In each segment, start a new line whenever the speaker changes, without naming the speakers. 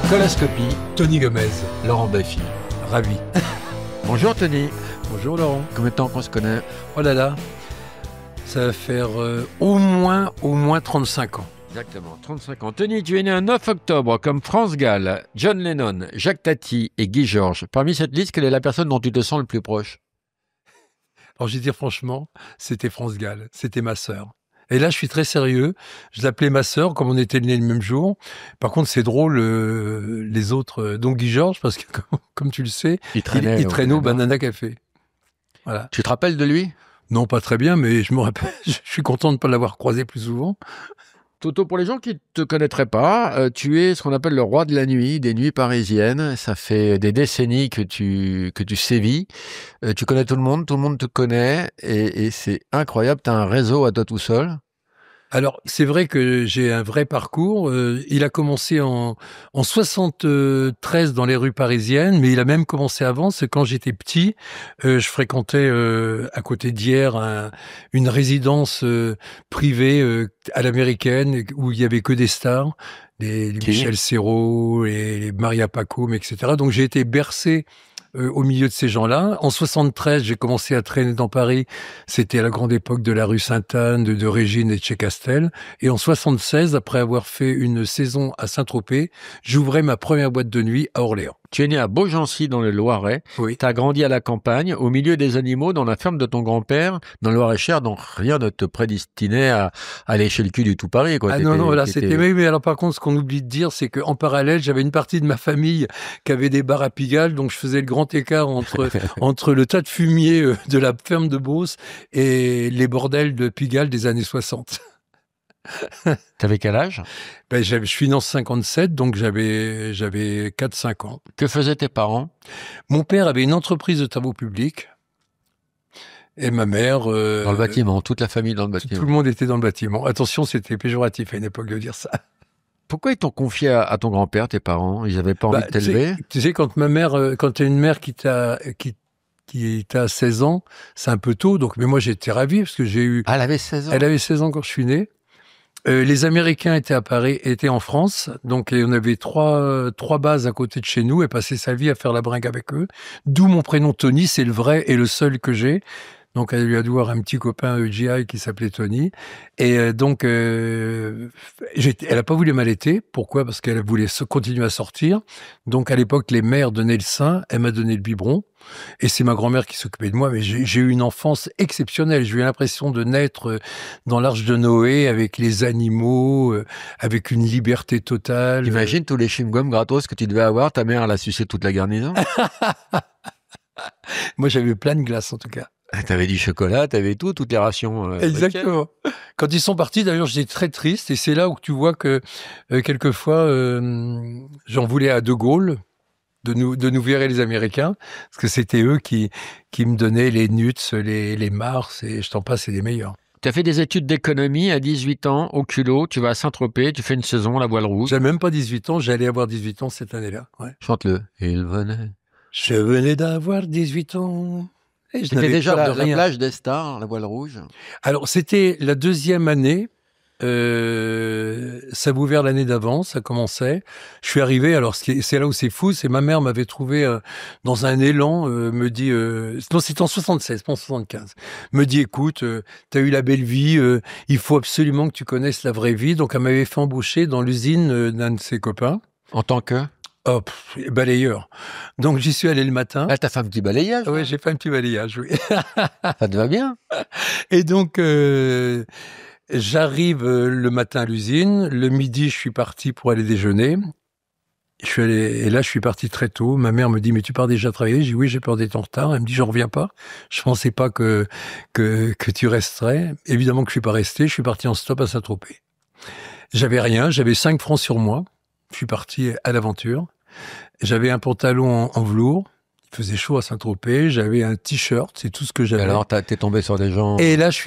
Colascopie,
Tony Gomez,
Laurent Baffy.
ravi.
Bonjour Tony.
Bonjour Laurent.
Combien de temps qu'on se connaît?
Oh là là, ça va faire au moins 35 ans.
Exactement, 35 ans. Tony, tu es né un 9 octobre comme France Gall, John Lennon, Jacques Tati et Guy Georges. Parmi cette liste, quelle est la personne dont tu te sens le plus proche?
Alors je vais dire franchement, c'était France Gall, c'était ma sœur. Et là, je suis très sérieux. Je l'appelais ma sœur, comme on était nés le même jour. Par contre, c'est drôle, les autres, donc Guy Georges, parce que comme tu le sais, il traînait au Banana Café. Voilà.
Tu te rappelles de lui?
Non, pas très bien, mais je me rappelle. Je suis content de ne pas l'avoir croisé plus souvent.
Toto, pour les gens qui ne te connaîtraient pas, tu es ce qu'on appelle le roi de la nuit, des nuits parisiennes. Ça fait des décennies que tu sévis. Tu connais tout le monde te connaît et c'est incroyable. Tu as un réseau à toi tout seul.
Alors, c'est vrai que j'ai un vrai parcours. Il a commencé en 73 dans les rues parisiennes, mais il a même commencé avant. C'est quand j'étais petit, je fréquentais à côté d'Hyères une résidence privée à l'américaine où il y avait que des stars, les Michel Serrault, les Maria Pacôme, etc. Donc j'ai été bercé au milieu de ces gens-là. En 73, j'ai commencé à traîner dans Paris. C'était à la grande époque de la rue Sainte-Anne, de Régine et de chez Castel. Et en 76, après avoir fait une saison à Saint-Tropez, j'ouvrais ma première boîte de nuit à Orléans.
Tu es né à Beaugency, dans le Loiret.
Oui.
Tu as grandi à la campagne, au milieu des animaux, dans la ferme de ton grand-père, dans le Loir-et-Cher, donc rien ne te prédestinait à aller chez le cul du tout Paris, quoi.
Ah non, là, c'était... Mais alors, par contre, ce qu'on oublie de dire, c'est qu'en parallèle, j'avais une partie de ma famille qui avait des bars à Pigalle, donc je faisais le grand écart entre le tas de fumier de la ferme de Beauce et les bordels de Pigalle des années 60.
T'avais quel âge?
Je suis né en 57, donc j'avais 4-5 ans.
Que faisaient tes parents?
Mon père avait une entreprise de travaux publics et ma mère...
dans le bâtiment, toute la famille dans le bâtiment.
Tout le monde était dans le bâtiment. Attention, c'était péjoratif à une époque de dire ça.
Pourquoi ils t'ont confié à ton grand-père, tes parents? Ils n'avaient pas envie de t'élever?
Tu sais, quand t'as une mère qui t'a 16 ans, c'est un peu tôt. Donc, mais moi, j'étais ravi parce que j'ai eu...
Ah, elle avait 16 ans?
Elle avait 16 ans quand je suis né. Les Américains étaient à Paris, étaient en France, donc on avait trois bases à côté de chez nous et passait sa vie à faire la bringue avec eux. D'où mon prénom Tony, c'est le vrai et le seul que j'ai. Donc elle lui a dû avoir un petit copain GI qui s'appelait Tony. Et donc elle a pas voulu m'allaiter. Pourquoi? Parce qu'elle voulait continuer à sortir. Donc à l'époque, les mères donnaient le sein, elle m'a donné le biberon. Et c'est ma grand-mère qui s'occupait de moi, mais j'ai eu une enfance exceptionnelle. J'ai eu l'impression de naître dans l'Arche de Noé, avec les animaux, avec une liberté totale.
Imagine tous les chewing-gums gratos que tu devais avoir, ta mère elle a sucé toute la garnison.
Moi, j'avais plein de glace, en tout cas.
T'avais du chocolat, t'avais toutes les rations.
Exactement. Quand ils sont partis, d'ailleurs, j'étais très triste, et c'est là où tu vois que quelquefois, j'en voulais à De Gaulle de nous virer les Américains, parce que c'était eux qui me donnaient les Nuts, les Mars, et je t'en passe, c'est les meilleurs.
Tu as fait des études d'économie à 18 ans, au culot, tu vas à Saint-Tropez, tu fais une saison à la Voile Rouge.
J'avais même pas 18 ans, j'allais avoir 18 ans cette année-là. Ouais.
Chante-le. Il venait.
Je venais d'avoir 18 ans.
C'était déjà la plage des stars, la Voile Rouge.
Alors, c'était la deuxième année. Ça avait ouvert l'année d'avant, ça commençait. Je suis arrivé, alors c'est là où c'est fou, c'est ma mère m'avait trouvé dans un élan, me dit, non c'était en 76, pas en 75, me dit écoute, t'as eu la belle vie, il faut absolument que tu connaisses la vraie vie, donc elle m'avait fait embaucher dans l'usine d'un de ses copains.
En tant que?
Oh, balayeur. Donc j'y suis allé le matin.
Ah, t'as fait un petit balayage?
Oui, j'ai fait un petit balayage, oui.
Ça te va bien?
Et donc... j'arrive le matin à l'usine. Le midi, je suis parti pour aller déjeuner. Et là, je suis parti très tôt. Ma mère me dit, mais tu pars déjà travailler? J'ai dit, oui, j'ai peur d'être en retard. Elle me dit, j'en reviens pas. Je pensais pas que tu resterais. Évidemment que je suis pas resté. Je suis parti en stop à Saint-Tropez. J'avais rien. J'avais 5 francs sur moi. Je suis parti à l'aventure. J'avais un pantalon en velours. Il faisait chaud à Saint-Tropez, j'avais un t-shirt, c'est tout ce que j'avais.
Alors, t'es tombé sur des gens...
Et là, je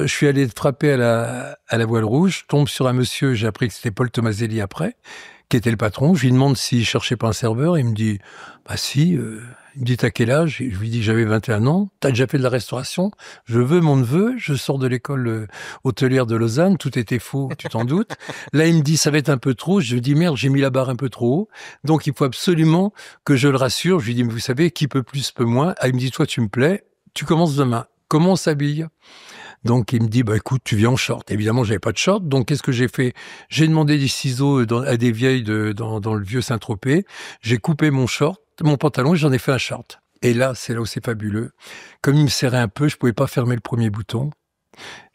suis allé frapper à la Voile Rouge, je tombe sur un monsieur, j'ai appris que c'était Paul Tomaselli après, qui était le patron. Je lui demande s'il cherchait pas un serveur, il me dit, bah si, Il me dit, t'as quel âge? Je lui dis, j'avais 21 ans. T'as déjà fait de la restauration? Je veux mon neveu. Je sors de l'école hôtelière de Lausanne. Tout était faux, tu t'en doutes. Là, il me dit, ça va être un peu trop. Je lui dis, merde, j'ai mis la barre un peu trop haut. Donc, il faut absolument que je le rassure. Je lui dis, mais vous savez, qui peut plus, peut moins. Ah, il me dit, toi, tu me plais. Tu commences demain. Comment on s'habille? Donc, il me dit, bah, écoute, tu viens en short. Évidemment, j'avais pas de short. Donc, qu'est-ce que j'ai fait? J'ai demandé des ciseaux à des vieilles dans le vieux Saint-Tropez. J'ai coupé mon pantalon et j'en ai fait un short. Et là, c'est là où c'est fabuleux. Comme il me serrait un peu, je pouvais pas fermer le premier bouton.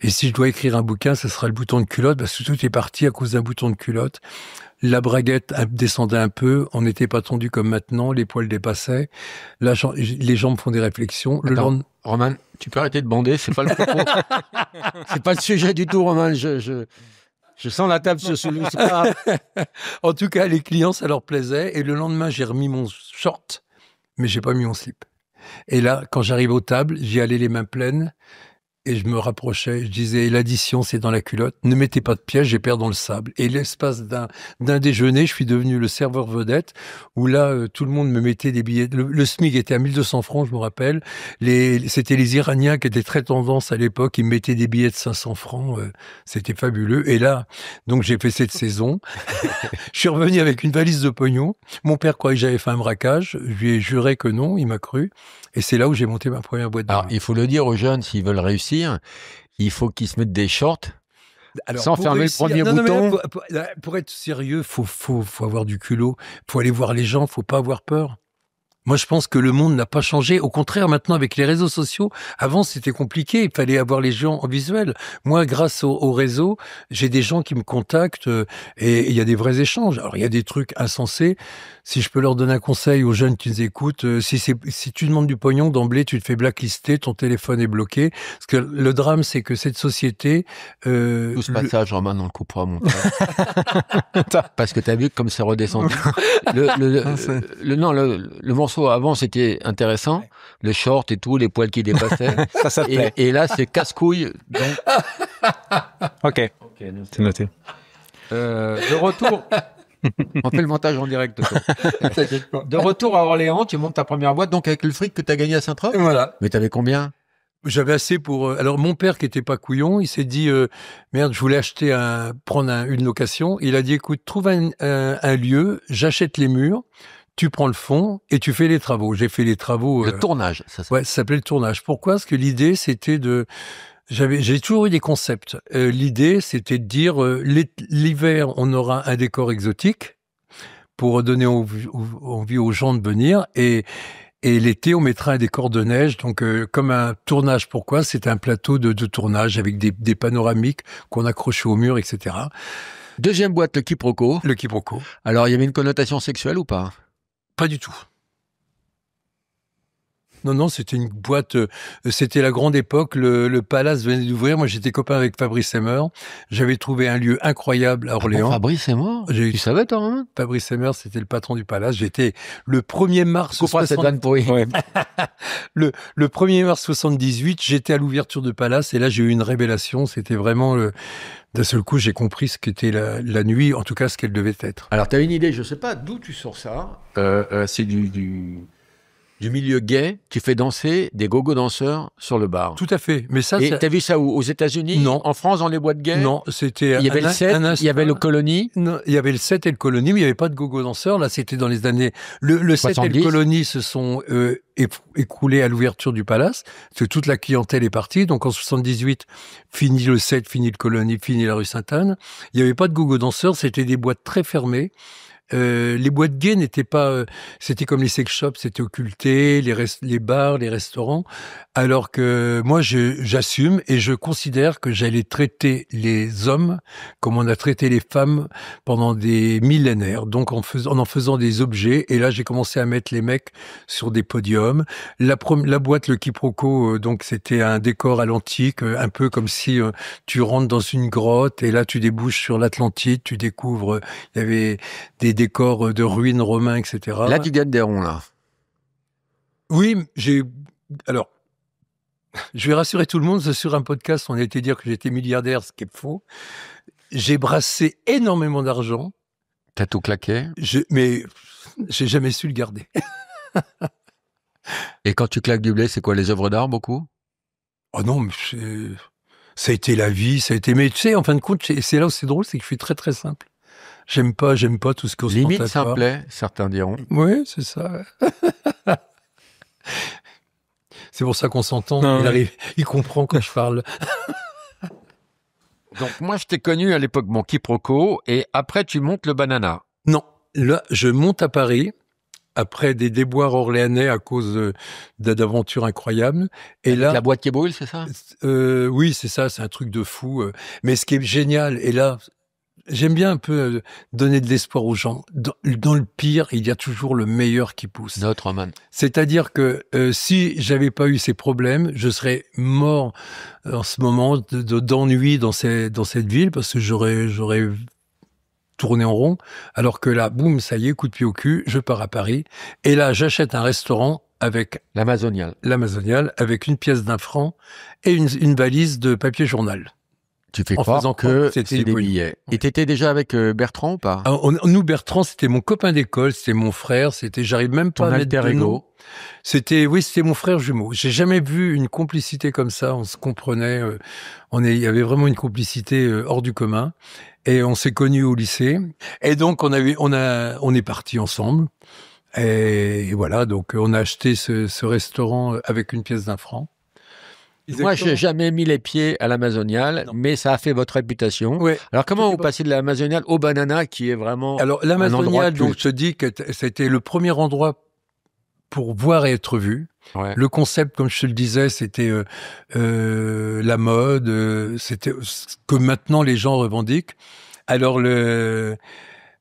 Et si je dois écrire un bouquin, ce sera le bouton de culotte, parce que tout est parti à cause d'un bouton de culotte. La braguette descendait un peu, on n'était pas tendu comme maintenant, les poils dépassaient. Là, les gens me font des réflexions.
Roman, tu peux arrêter de bander, c'est pas le propos. C'est pas le sujet du tout, Roman. Je sens la table se soulever.
En tout cas, les clients, ça leur plaisait. Et le lendemain, j'ai remis mon short, mais j'ai pas mis mon slip. Et là, quand j'arrive aux tables, j'y allais les mains pleines. Et je me rapprochais, je disais, l'addition, c'est dans la culotte. Ne mettez pas de piège, j'ai perdu dans le sable. Et l'espace d'un déjeuner, je suis devenu le serveur vedette, où là, tout le monde me mettait des billets. Le SMIC était à 1200 francs, je me rappelle. C'était les Iraniens qui étaient très tendance à l'époque, ils me mettaient des billets de 500 francs. C'était fabuleux. Et là, donc j'ai fait cette saison. Je suis revenu avec une valise de pognon. Mon père croyait que j'avais fait un braquage. Je lui ai juré que non, il m'a cru. Et c'est là où j'ai monté ma première boîte de
Alors,
vin.
il faut le dire aux jeunes, s'ils veulent réussir, il faut qu'ils se mettent des shorts.
Alors,
sans fermer le premier bouton.
Pour être sérieux, faut avoir du culot. Faut aller voir les gens, faut pas avoir peur. Moi, je pense que le monde n'a pas changé. Au contraire, maintenant, avec les réseaux sociaux, avant, c'était compliqué. Il fallait avoir les gens en visuel. Moi, grâce au réseau, j'ai des gens qui me contactent et il y a des vrais échanges. Alors, il y a des trucs insensés. Si je peux leur donner un conseil aux jeunes qui nous écoutent, si tu demandes du pognon, d'emblée, tu te fais blacklister, ton téléphone est bloqué. Parce que le drame, c'est que cette société...
Tout ce passage, Romain, on le coupera, mon frère. Parce que tu as vu comme c'est redescendu. Le morceau avant, c'était intéressant. Ouais. Le short et tout, les poils qui dépassaient.
Ça te plaît.
Et là, c'est casse-couille. Donc...
Ok, c'est noté.
De retour... On fait le montage en direct. De retour à Orléans, tu montes ta première boîte, donc avec le fric que tu as gagné à Saint-Trope.
Voilà.
Mais tu avais combien?
J'avais assez pour... Alors, mon père, qui était pas couillon, il s'est dit, merde, je voulais prendre une location. Il a dit, écoute, trouve un lieu, j'achète les murs, tu prends le fond et tu fais les travaux. J'ai fait les travaux...
Le tournage, ça s'appelle.
Ouais, ça s'appelait le tournage. Pourquoi? Parce que l'idée, c'était de... J'ai toujours eu des concepts. L'idée, c'était de dire, l'hiver, on aura un décor exotique pour donner envie aux gens de venir. Et l'été, on mettra un décor de neige. Donc, comme un tournage, pourquoi? C'est un plateau de tournage avec des panoramiques qu'on accrochait au mur, etc.
Deuxième boîte, le quiproquo.
Le quiproquo.
Alors, il y avait une connotation sexuelle ou pas?
Pas du tout. Non, c'était une boîte, c'était la grande époque, le Palace venait d'ouvrir, moi j'étais copain avec Fabrice Emmer, j'avais trouvé un lieu incroyable à Orléans.
Ah bon, Fabrice Emmer? Tu savais toi, hein?
Fabrice Emmer, c'était le patron du Palace, j'étais le 1er mars...
Ouais.
Le 1er mars 78, j'étais à l'ouverture de Palace et là j'ai eu une révélation, c'était vraiment... D'un seul coup, j'ai compris ce qu'était la nuit, en tout cas ce qu'elle devait être.
Alors, tu as une idée, je sais pas d'où tu sors ça, c'est du milieu gay, tu fais danser des gogo danseurs sur le bar.
Tout à fait. Mais ça,
et t'as vu ça où? Aux États-Unis?
Non.
En France, dans les boîtes gays?
Non, c'était...
Il y avait le 7, il y avait le Colony?
Non, il y avait le 7 et le Colony, mais il n'y avait pas de gogo danseurs. Là, c'était dans les années... Le 7 et le Colony se sont écroulés à l'ouverture du Palace, parce que toute la clientèle est partie. Donc, en 78, fini le 7, fini le Colony, fini la rue Sainte-Anne. Il n'y avait pas de gogo danseurs, c'était des boîtes très fermées. Les boîtes gays n'étaient pas, c'était comme les sex shops, c'était occulté, les bars, les restaurants. Alors que moi, j'assume et je considère que j'allais traiter les hommes comme on a traité les femmes pendant des millénaires. Donc en faisant des objets. Et là, j'ai commencé à mettre les mecs sur des podiums. La boîte, le quiproquo, donc c'était un décor à l'antique, un peu comme si tu rentres dans une grotte et là tu débouches sur l'Atlantide, tu découvres, il y avait des décors de ruines romains, etc.
Là, tu gagnes des ronds, là.
Oui, alors, je vais rassurer tout le monde, sur un podcast, on a été dire que j'étais milliardaire, ce qui est faux. J'ai brassé énormément d'argent.
T'as tout claqué?
Mais j'ai jamais su le garder.
Et quand tu claques du blé, c'est quoi, les œuvres d'art, beaucoup?
Oh non, mais ça a été la vie, ça a été... Mais tu sais, en fin de compte, c'est là où c'est drôle, c'est que je suis très très simple. J'aime pas tout ce qu'on se
Limite simplet, certains diront.
Oui, c'est ça. C'est pour ça qu'on s'entend. Il comprend quand je parle.
Donc moi, je t'ai connu à l'époque, mon quiproquo, et après, tu montes le Banana.
Non, là, je monte à Paris, après des déboires orléanais à cause d'aventures incroyables. Et
avec
là,
la boîte qui brûle, c'est ça?
Oui, c'est ça, c'est un truc de fou. Mais ce qui est génial, et là, j'aime bien un peu donner de l'espoir aux gens. Dans le pire, il y a toujours le meilleur qui pousse.
Notre man.
C'est-à-dire que si j'avais pas eu ces problèmes, je serais mort en ce moment d'ennui dans cette ville parce que j'aurais tourné en rond. Alors que là, boum, ça y est, coup de pied au cul, je pars à Paris. Et là, j'achète un restaurant avec
l'Amazonial,
avec une pièce d'1 franc et une valise de papier journal.
Tu fais croire que c'était des billets. Et t'étais déjà avec Bertrand ou pas?
Nous, Bertrand, c'était mon copain d'école, c'était mon frère, j'arrive même pas à mettre de nom. C'était mon frère jumeau. J'ai jamais vu une complicité comme ça, on se comprenait, il y avait vraiment une complicité hors du commun. Et on s'est connus au lycée. Et donc, on est partis ensemble. Et voilà, donc on a acheté ce restaurant avec une pièce d'1 franc.
Exactement. Moi, j'ai jamais mis les pieds à l'Amazonial, mais ça a fait votre réputation. Ouais. Alors, comment vous passez de l'Amazonial au Banana, qui est vraiment...
Alors, l'Amazonial, donc, je te dis que c'était le premier endroit pour voir et être vu. Ouais. Le concept, comme je te le disais, c'était la mode, c'était ce que maintenant les gens revendiquent. Alors,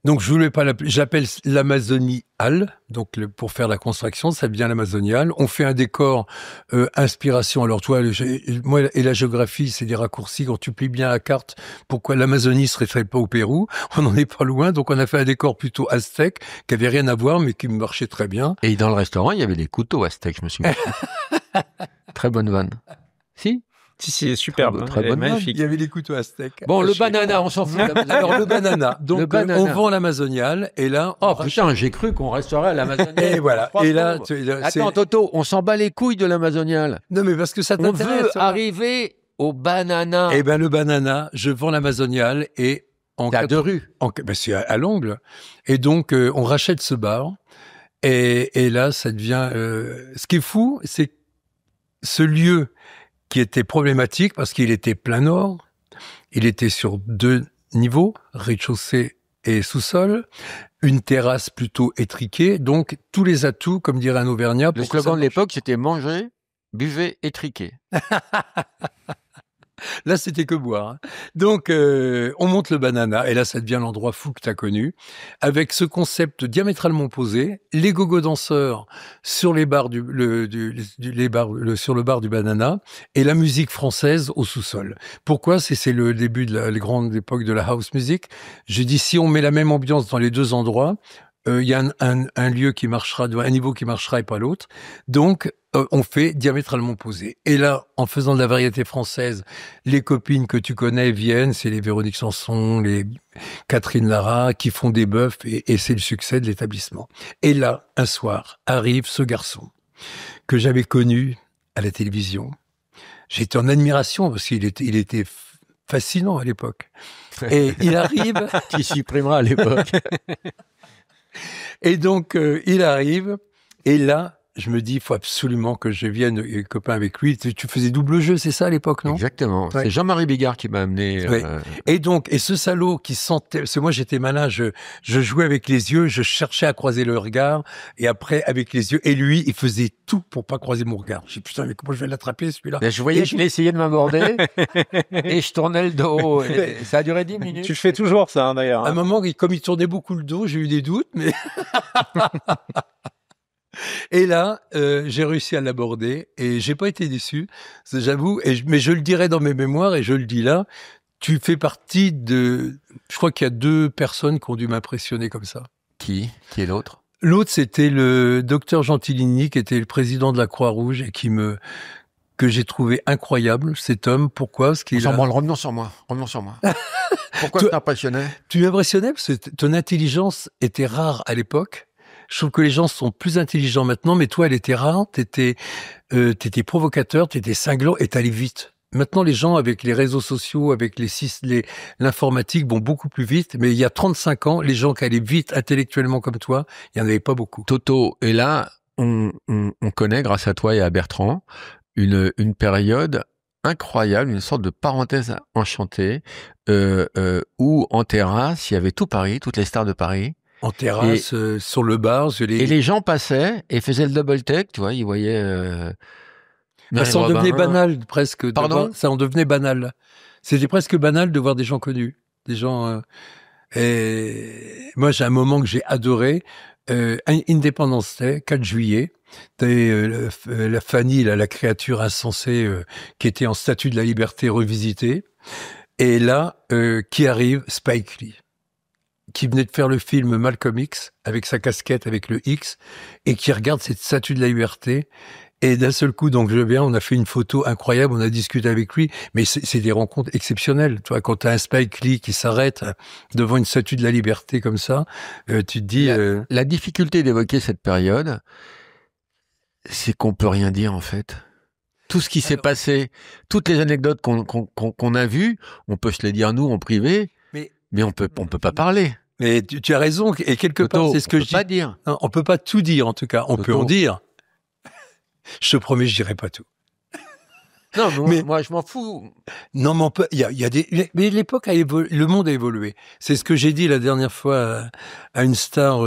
donc, je voulais pas j'appelle l'Amazonie Hall, donc pour faire la construction, ça devient l'Amazonial. On fait un décor inspiration. Alors toi, moi et la géographie, c'est des raccourcis. Quand tu plies bien la carte, pourquoi l'Amazonie serait pas au Pérou? On n'en est pas loin, donc on a fait un décor plutôt aztèque, qui avait rien à voir, mais qui marchait très bien.
Et dans le restaurant, il y avait des couteaux aztèques, je me souviens. Très bonne vanne. Si?
Si, c'est superbe.
Très bonne
magnifique. Il y avait des couteaux aztèques.
Bon, le Banana, on s'en fout.
Alors, le Banana. Donc, on vend l'Amazonial, et là...
Oh, putain, j'ai cru qu'on resterait à l'Amazonial.
Et voilà. Et là,
attends, Toto, on s'en bat les couilles de l'Amazonial.
Non, mais parce que ça t'intéresse.
On veut arriver au Banana.
Eh ben, le Banana, je vends l'Amazonial, et...
T'as 2 rues.
Ben, c'est à l'angle. Et donc, on rachète ce bar, et là, ça devient... ce qui est fou, c'est ce lieu... qui était problématique parce qu'il était plein nord, il était sur 2 niveaux, rez-de-chaussée et sous-sol, une terrasse plutôt étriquée, donc tous les atouts, comme dirait un Auvergnat.
Le slogan de l'époque, c'était manger, buvez, étriquer.
Là, c'était que boire. Hein. Donc, on monte le Banana, et là, ça devient l'endroit fou que tu as connu, avec ce concept diamétralement opposé, les gogo danseurs sur les bars sur le bar du Banana, et la musique française au sous-sol. Pourquoi? C'est le début de la grande époque de la house music. J'ai dit, si on met la même ambiance dans les 2 endroits, il y a un lieu qui marchera, un niveau qui marchera et pas l'autre. Donc, on fait diamétralement opposé. Et là, en faisant de la variété française, les copines que tu connais viennent, c'est les Véronique Sanson, les Catherine Lara, qui font des bœufs, et c'est le succès de l'établissement. Et là, un soir, arrive ce garçon que j'avais connu à la télévision. J'étais en admiration parce qu'il était fascinant à l'époque. Et il arrive...
Qui supprimera à l'époque.
Et donc, il arrive, et là, je me dis, il faut absolument que je vienne copain avec lui. Tu faisais double jeu, c'est ça à l'époque, non?
Exactement. Ouais. C'est Jean-Marie Bigard qui m'a amené.
Ouais. Et donc, et ce salaud qui sentait, parce que moi j'étais malin, je jouais avec les yeux, je cherchais à croiser le regard, et après avec les yeux, et lui, il faisait tout pour pas croiser mon regard. J'ai dit, putain, mais comment je vais l'attraper celui-là?
Je voyais qu'il essayait de m'aborder, et je tournais le dos. Et ça a duré 10 minutes.
Tu le fais toujours, ça, hein, d'ailleurs.
À un moment, comme il tournait beaucoup le dos, j'ai eu des doutes, mais... Et là, j'ai réussi à l'aborder et j'ai pas été déçu, j'avoue. Mais je le dirai dans mes mémoires et je le dis là. Tu fais partie de. Je crois qu'il y a 2 personnes qui ont dû m'impressionner comme ça.
Qui est l'autre?
L'autre, c'était le docteur Gentilini, qui était le président de la Croix-Rouge et que j'ai trouvé incroyable, cet homme. Pourquoi? Parce qu'il
revenons sur moi. Pourquoi tu t'impressionnais?
Tu m'impressionnais parce que ton intelligence était rare à l'époque. Je trouve que les gens sont plus intelligents maintenant, mais toi, elle était rare, t'étais provocateur, t'étais cinglant et t'allais vite. Maintenant, les gens, avec les réseaux sociaux, avec l'informatique, vont beaucoup plus vite. Mais il y a 35 ans, les gens qui allaient vite intellectuellement comme toi, il n'y en avait pas beaucoup.
Toto, et là, on connaît, grâce à toi et à Bertrand, une période incroyable, une sorte de parenthèse enchantée, où en terrasse, il y avait tout Paris, toutes les stars de Paris.
En terrasse, sur le bar,
et les gens passaient et faisaient le double take, tu vois, ils voyaient...
ça en devenait banal presque.
Pardon ?
Ça en devenait banal. C'était presque banal de voir des gens connus. Des gens... et moi, j'ai un moment que j'ai adoré. Independence Day, 4 juillet. La Fanny, la créature insensée qui était en statue de la liberté revisitée. Et là, qui arrive, Spike Lee, qui venait de faire le film Malcolm X, avec sa casquette, avec le X, et qui regarde cette statue de la liberté. Et d'un seul coup, donc je viens, on a fait une photo incroyable, on a discuté avec lui, mais c'est des rencontres exceptionnelles. Tu vois, quand t'as un Spike Lee qui s'arrête devant une statue de la liberté comme ça, tu te dis...
La difficulté d'évoquer cette période, c'est qu'on peut rien dire en fait. Tout ce qui s'est passé, toutes les anecdotes qu'on a vues, on peut se les dire nous en privé, mais on peut pas parler.
Mais tu as raison, et quelque part, c'est ce que je dis.
On peut pas dire.
Non, on peut pas tout dire en tout cas, on
Toto.
peut en dire. Je te promets, je dirai pas tout.
Non, mais moi, je m'en fous.
Non, mais on peut. Il y a des. Mais l'époque a évolué, le monde a évolué. C'est ce que j'ai dit la dernière fois à une star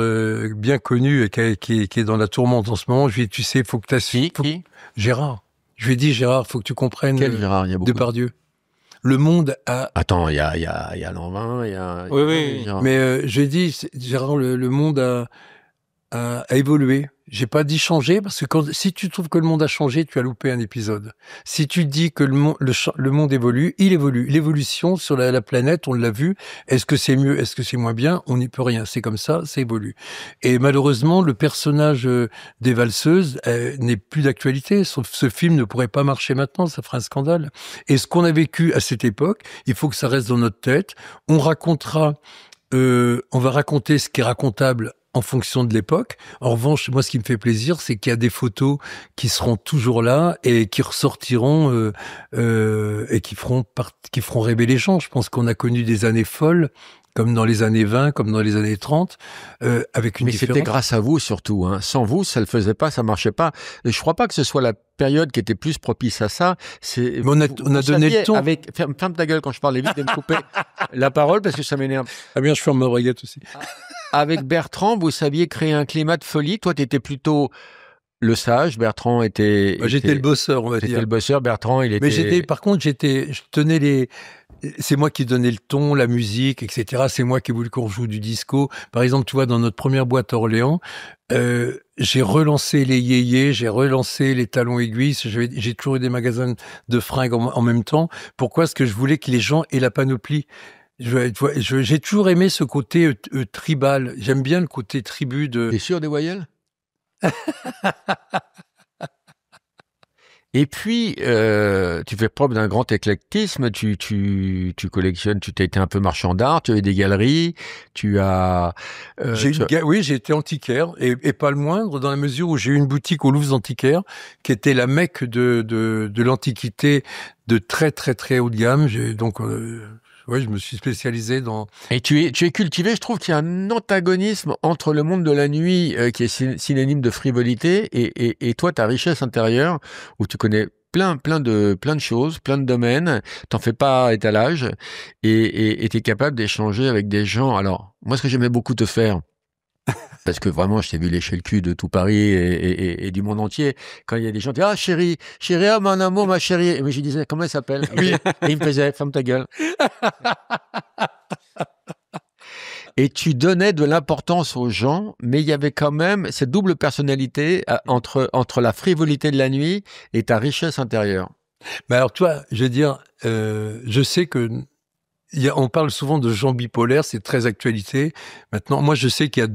bien connue qui est dans la tourmente en ce moment. Je lui ai dit, tu sais, faut que tu assumes.
Qui
Gérard. Je lui ai dit, Gérard, faut que tu comprennes.
Quel Gérard ? Il y a beaucoup.
Depardieu. Le monde a.
Attends, il y a Lanvin, il y a.
Oui.
Mais j'ai dit, Gérard, le monde a évolué. J'ai pas dit changer parce que si tu trouves que le monde a changé, tu as loupé un épisode. Si tu dis que le monde évolue, il évolue. L'évolution sur la planète, on l'a vu. Est-ce que c'est mieux? Est-ce que c'est moins bien? On n'y peut rien. C'est comme ça, ça évolue. Et malheureusement, le personnage des valseuses n'est plus d'actualité. Ce film ne pourrait pas marcher maintenant, ça ferait un scandale. Et ce qu'on a vécu à cette époque, il faut que ça reste dans notre tête. On racontera, on va raconter ce qui est racontable en fonction de l'époque. En revanche, moi, ce qui me fait plaisir, c'est qu'il y a des photos qui seront toujours là et qui ressortiront et qui feront rêver les gens. Je pense qu'on a connu des années folles, comme dans les années 20, comme dans les années 30, avec une
Mais
différence.
c'était grâce à vous surtout. Hein. Sans vous, ça le faisait pas, ça marchait pas. Et je crois pas que ce soit la période qui était plus propice à ça.
Mais on a donné le ton.
Ferme ta gueule quand je parle, évite de me couper la parole parce que ça m'énerve.
Ah bien, je ferme ma braguette aussi.
Avec Bertrand, vous saviez créer un climat de folie. Toi, tu étais plutôt le sage. Bertrand était...
J'étais le bosseur, on va dire.
J'étais le bosseur. Bertrand, il était...
Mais je tenais c'est moi qui donnais le ton, la musique, etc. C'est moi qui ai voulu qu'on joue du disco. Par exemple, tu vois, dans notre première boîte à Orléans, j'ai relancé les yéyés, j'ai relancé les talons aiguilles. J'ai toujours eu des magasins de fringues en même temps. Pourquoi? Parce que je voulais que les gens aient la panoplie. J'ai toujours aimé ce côté tribal. J'aime bien le côté tribu de...
T'es sûr des voyelles? Et puis, tu fais preuve d'un grand éclectisme, tu collectionnes, tu t'as été un peu marchand d'art, tu as eu des galeries, tu as...
Oui, j'ai été antiquaire, et pas le moindre, dans la mesure où j'ai eu une boutique au Louvre Antiquaire, qui était la Mecque de l'Antiquité de très très très haut de gamme. Je me suis spécialisé dans...
Et tu es cultivé, je trouve qu'il y a un antagonisme entre le monde de la nuit, qui est synonyme de frivolité, et toi, ta richesse intérieure, où tu connais plein de choses, plein de domaines, t'en fais pas étalage, et t'es capable d'échanger avec des gens. Alors, moi, ce que j'aimais beaucoup te faire, parce que vraiment, je t'ai vu lécher le cul de tout Paris et du monde entier. Quand il y a des gens qui disent « Ah, chérie, ah, mon amour, ma chérie !» Et moi, je disais « Comment elle s'appelle ?» Et il me faisait « Ferme ta gueule !» Et tu donnais de l'importance aux gens, mais il y avait quand même cette double personnalité entre la frivolité de la nuit et ta richesse intérieure.
Mais alors, toi, je veux dire, je sais que on parle souvent de gens bipolaires, c'est très actualité. Maintenant, moi, je sais qu'il y a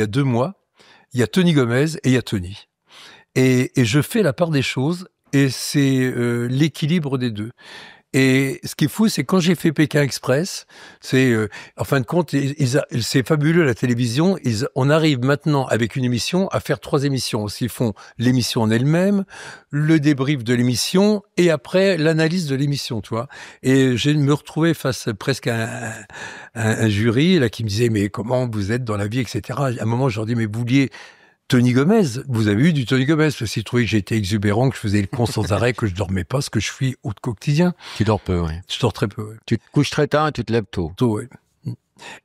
deux mois, il y a Tony Gomez et il y a Tony. Et je fais la part des choses, et c'est l'équilibre des deux. Et ce qui est fou, c'est quand j'ai fait Pékin Express, c'est en fin de compte, c'est fabuleux la télévision. On arrive maintenant avec une émission à faire 3 émissions. Ils font l'émission en elle-même, le débrief de l'émission et après l'analyse de l'émission, tu vois. Et je me retrouvais face presque à un jury là qui me disait mais comment vous êtes dans la vie, etc. À un moment, je leur dis mais vous vouliez Tony Gomez, vous avez eu du Tony Gomez, parce qu'ils trouvaient que j'étais exubérant, que je faisais le con sans arrêt, que je dormais pas, ce que je suis au quotidien.
Tu dors peu, oui.
Je dors très peu, ouais.
Tu te couches très tard et tu te lèves tôt.
Tôt, ouais.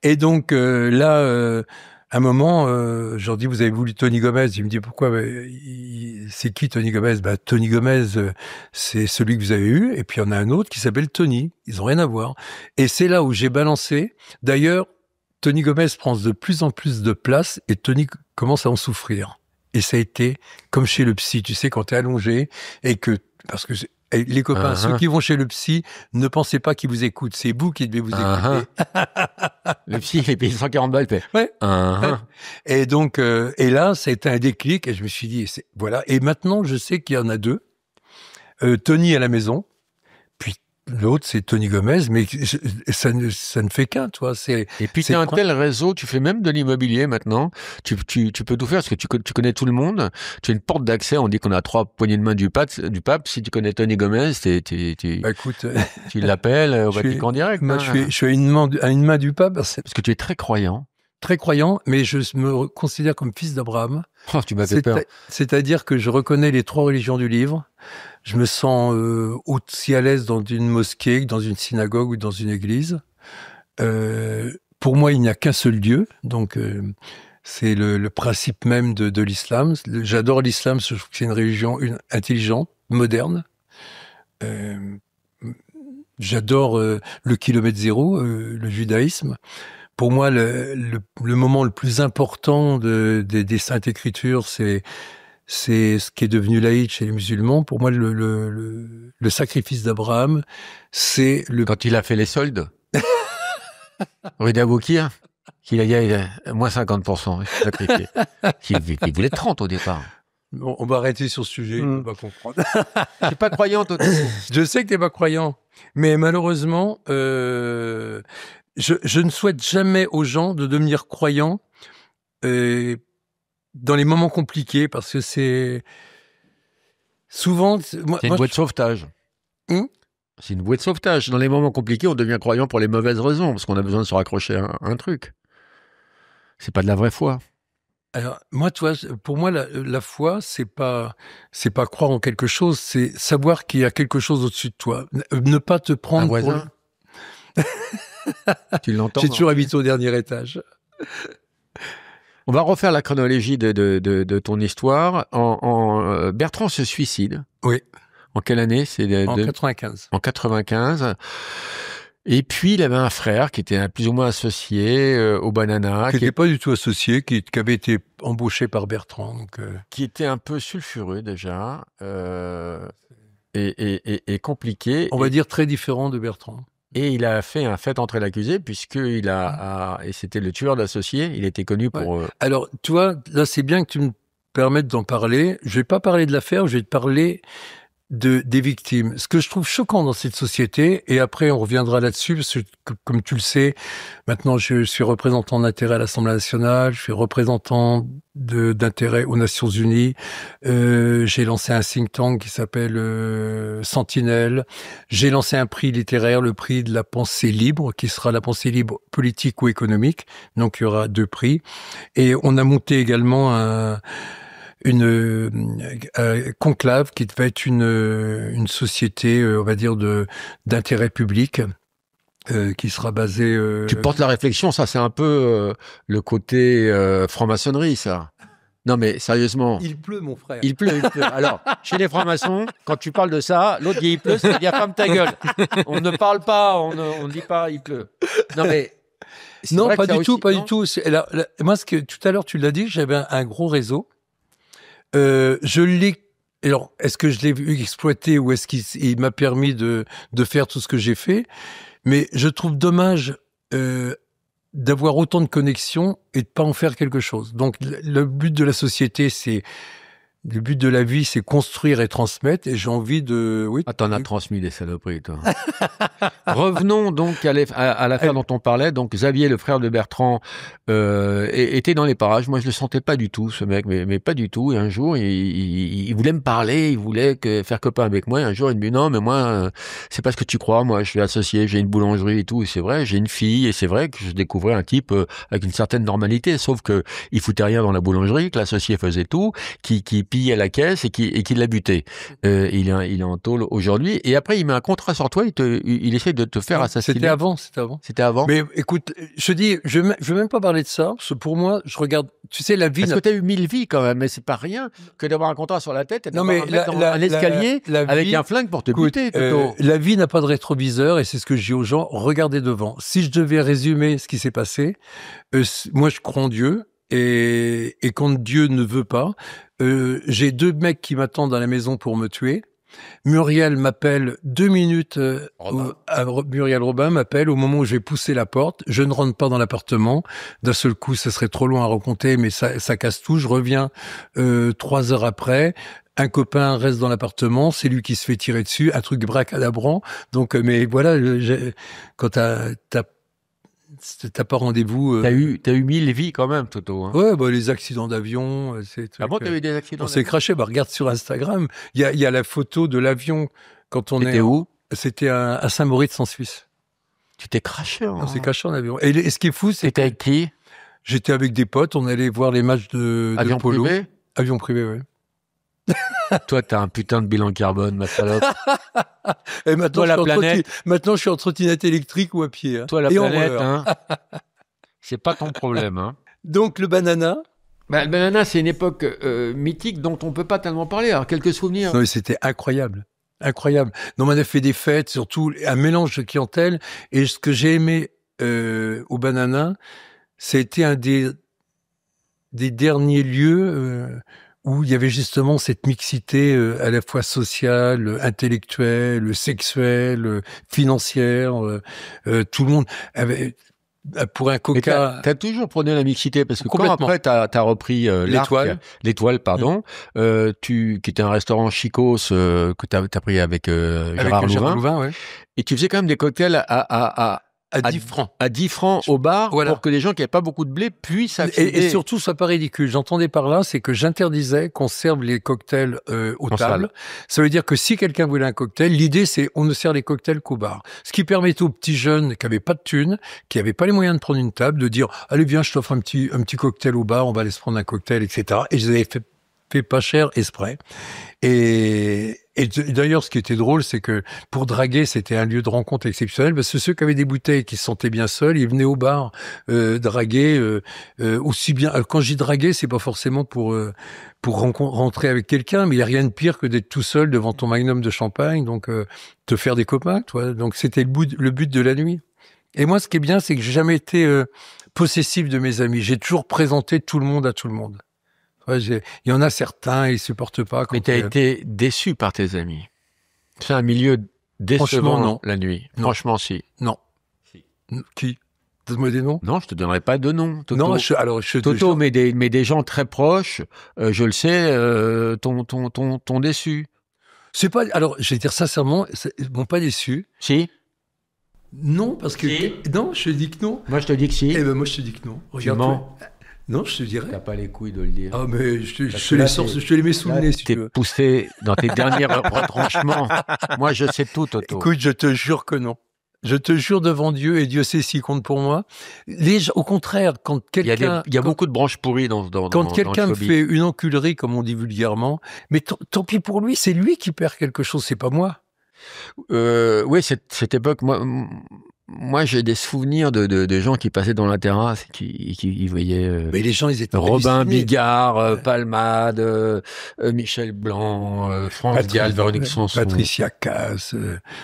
Et donc là, à un moment, je leur dis, vous avez voulu Tony Gomez. Il me dit, pourquoi? C'est qui Tony Gomez? Tony Gomez, c'est celui que vous avez eu, et puis il y en a un autre qui s'appelle Tony. Ils ont rien à voir. Et c'est là où j'ai balancé. D'ailleurs, Tony Gomez prend de plus en plus de place et Tony commence à en souffrir. Et ça a été comme chez le psy, tu sais, quand t'es allongé et que, parce que les copains, ceux qui vont chez le psy, ne pensez pas qu'ils vous écoutent, c'est vous qui devez vous écouter.
Le psy, il est payé 140 balles, il fait.
Ouais. Et donc, et là, ça a été un déclic et je me suis dit, voilà. Et maintenant, je sais qu'il y en a 2. Tony à la maison. L'autre, c'est Tony Gomez, mais ça ne fait qu'un, toi.
Et puis, tu as un tel réseau, tu fais même de l'immobilier maintenant. Tu peux tout faire parce que tu connais tout le monde. Tu as une porte d'accès. On dit qu'on a 3 poignées de main du pape. Si tu connais Tony Gomez,
écoute,
tu l'appelles au Vatican direct.
Moi, je suis à une main du pape.
Parce que tu es très croyant.
Très croyant, mais je me considère comme fils d'Abraham.
Oh, tu m'as fait peur.
C'est-à-dire que je reconnais les 3 religions du livre. Je me sens aussi à l'aise dans une mosquée que dans une synagogue ou dans une église. Pour moi, il n'y a qu'un seul Dieu, donc c'est le principe même de l'islam. J'adore l'islam, je trouve que c'est une religion intelligente, moderne. J'adore le kilomètre zéro, le judaïsme. Pour moi, le moment le plus important des Saintes Écritures, c'est ce qui est devenu laïque chez les musulmans. Pour moi, le sacrifice d'Abraham, c'est le...
Quand il a fait les soldes, rue d'Aboukir, qu'il a dit moins 50%, sacrifié. Il voulait 30 au départ.
Bon, on va arrêter sur ce sujet, on va comprendre.
T'es pas croyant, toi.
Je sais que t'es pas croyant, mais malheureusement, je ne souhaite jamais aux gens de devenir croyants dans les moments compliqués, parce que c'est souvent...
C'est une bouée de sauvetage. C'est une bouée de sauvetage. Dans les moments compliqués, on devient croyant pour les mauvaises raisons, parce qu'on a besoin de se raccrocher à un truc. C'est pas de la vraie foi.
Alors, moi, tu vois, pour moi, la foi, c'est pas croire en quelque chose, c'est savoir qu'il y a quelque chose au-dessus de toi. Ne pas te prendre
un voisin. Tu l'entends.
J'ai toujours habité au dernier étage.
On va refaire la chronologie de ton histoire. Bertrand se suicide.
Oui.
En quelle année?
En 95.
En 95. Et puis, il avait un frère qui était plus ou moins associé au Banana.
Qui n'était pas du tout associé, qui avait été embauché par Bertrand. Donc,
qui était un peu sulfureux déjà, et compliqué.
On va dire très différent de Bertrand.
Et il a fait un fait entrer l'accusé, puisqu'il et c'était le tueur d'associés. Il était connu pour...
Alors, tu vois, là, c'est bien que tu me permettes d'en parler. Je vais pas parler de l'affaire, je vais te parler des victimes. Ce que je trouve choquant dans cette société, et après on reviendra là-dessus, parce que comme tu le sais, maintenant je suis représentant d'intérêt à l'Assemblée nationale, je suis représentant d'intérêt aux Nations Unies, j'ai lancé un think tank qui s'appelle Sentinelle, j'ai lancé un prix littéraire, le prix de la pensée libre, qui sera la pensée libre politique ou économique, donc il y aura 2 prix, et on a monté également une conclave qui va être une société, on va dire, d'intérêt public, qui sera basée...
Tu portes la réflexion, ça c'est un peu le côté franc-maçonnerie, ça. Non mais sérieusement.
Il pleut, mon frère.
Il pleut. Alors, chez les francs-maçons, quand tu parles de ça, l'autre dit il pleut, c'est-à-dire ferme ta gueule. On ne parle pas, on ne dit pas il pleut. Non mais...
Non, pas du tout. Moi, tout à l'heure tu l'as dit, j'avais un gros réseau. Je l'ai. Alors, est-ce que je l'ai vu exploiter ou est-ce qu'il m'a permis de faire tout ce que j'ai fait? Mais je trouve dommage d'avoir autant de connexions et de pas en faire quelque chose. Donc, le but de la société, c'est Le but de la vie, c'est construire et transmettre, et j'ai envie de... Oui.
Ah, t'en as transmis des saloperies, toi. Revenons donc à l'affaire dont on parlait. Donc, Xavier, le frère de Bertrand, était dans les parages. Moi, je le sentais pas du tout, ce mec, mais pas du tout. Et un jour, il voulait me parler, il voulait faire copain avec moi. Et un jour, il me dit, non, mais moi, c'est pas ce que tu crois. Moi, je suis associé, j'ai une boulangerie et tout. Et c'est vrai, j'ai une fille. Et c'est vrai que je découvrais un type avec une certaine normalité. Sauf que il foutait rien dans la boulangerie, que l'associé faisait tout, qui pillait la caisse et qui l'a buté. Il est en tôle aujourd'hui. Et après, il met un contrat sur toi. Il essaie de te faire assassiner.
C'était avant. Mais écoute, je dis, je veux même pas parler de ça, parce que pour moi, je regarde, tu sais, la vie...
Parce que tu as eu 1000 vies quand même, mais c'est pas rien que d'avoir un contrat sur la tête et d'avoir un escalier avec un flingue pour te buter.
La vie n'a pas de rétroviseur, et c'est ce que je dis aux gens, regardez devant. Si je devais résumer ce qui s'est passé, moi je crois en Dieu, et quand Dieu ne veut pas, j'ai 2 mecs qui m'attendent à la maison pour me tuer. Muriel m'appelle 2 minutes. Muriel Robin m'appelle au moment où je vais pousser la porte. Je ne rentre pas dans l'appartement. D'un seul coup, ça serait trop loin à raconter, mais ça casse tout. Je reviens 3 heures après. Un copain reste dans l'appartement, c'est lui qui se fait tirer dessus, un truc bracadabrant. Donc, mais voilà, quand t'as pas rendez-vous.
T'as eu 1000 vies quand même, Toto. Hein.
Ouais, bah, les accidents d'avion, c'est.
Ah bon, t'as eu des accidents?
On s'est craché. Bah, regarde sur Instagram. Il y a la photo de l'avion quand on est.
C'était où?
C'était à Saint-Moritz en Suisse.
Tu t'es craché. Hein.
On s'est craché en avion. Et ce qui est fou, c'est.
T'étais avec qui?
J'étais avec des potes. On allait voir les matchs de
avion
polo.
Privé?
Avion privé, ouais.
Toi, t'as un putain de bilan carbone, ma salope.
Et maintenant, je suis en trottinette électrique ou à pied. Hein.
Toi, la planète, hein. C'est pas ton problème. Hein.
Donc, le banana.
Le banana, c'est une époque mythique dont on peut pas tellement parler. Alors, quelques souvenirs.
Non, mais c'était incroyable. Incroyable. Non, on a fait des fêtes, surtout un mélange de clientèle. Et ce que j'ai aimé au banana, c'était un des derniers lieux où il y avait justement cette mixité à la fois sociale, intellectuelle, sexuelle, financière. Tout le monde avait... Pour un coca...
T'as toujours prôné la mixité, parce que quand après t'as repris l'étoile, pardon, qui était un restaurant chicos que t'as pris avec Gérard Louvain,
ouais.
Et tu faisais quand même des cocktails
à 10 francs.
À 10 francs au bar, voilà. Pour que les gens qui n'avaient pas beaucoup de blé puissent accéder.
Et surtout, soit pas ridicule. J'entendais par là, c'est que j'interdisais qu'on serve les cocktails aux tables. Ça veut dire que si quelqu'un voulait un cocktail, l'idée c'est on ne sert les cocktails qu'au bar. Ce qui permettait aux petits jeunes qui n'avaient pas de thunes, qui n'avaient pas les moyens de prendre une table, de dire « Allez, viens, je t'offre un petit cocktail au bar, on va aller se prendre un cocktail, etc. » Et je les avais fait pas cher exprès. Et d'ailleurs, ce qui était drôle, c'est que pour draguer, c'était un lieu de rencontre exceptionnel, parce que ceux qui avaient des bouteilles qui se sentaient bien seuls, ils venaient au bar draguer aussi bien. Alors, quand je dis draguer, c'est pas forcément pour rentrer avec quelqu'un, mais il y a rien de pire que d'être tout seul devant ton magnum de champagne, donc te faire des copains, toi. Donc c'était le but de la nuit. Et moi, ce qui est bien, c'est que j'ai jamais été possessif de mes amis. J'ai toujours présenté tout le monde à tout le monde. Ouais, il y en a certains, ils supportent pas.
Mais t'as été déçu par tes amis. C'est un milieu décevant,
non.
La nuit.
Non.
Franchement, si.
Non. Si. Qui? Donne-moi des noms.
Non, je te donnerai pas de noms. Toto.
Non,
Toto, mais des gens très proches, je le sais, t'ont déçu.
C'est pas. Alors, je vais dire sincèrement, ils m'ont pas déçu.
Si.
Non, parce que non, je te dis que non.
Moi, je te dis que si.
Eh ben, moi, je te dis que non.
Regarde. Tu mens.
Non, je te dirais.
T'as pas les couilles de le dire.
Ah, mais je te les mets sous le nez, si tu veux.
T'es poussé dans tes derniers retranchements. Moi, je sais tout, Toto.
Écoute, je te jure que non. Je te jure devant Dieu, et Dieu sait s'il compte pour moi. Au contraire, quand quelqu'un...
Il y a beaucoup de branches pourries dans
quand quelqu'un me fait une enculerie, comme on dit vulgairement, mais tant pis pour lui, c'est lui qui perd quelque chose, c'est pas moi.
Oui, cette époque, moi, j'ai des souvenirs de gens qui passaient dans la terrasse et qui voyaient
mais les gens, ils étaient
Robin Bigard, Palmade, Michel Blanc, France Gall, Véronique Sanson.
Patricia Cass,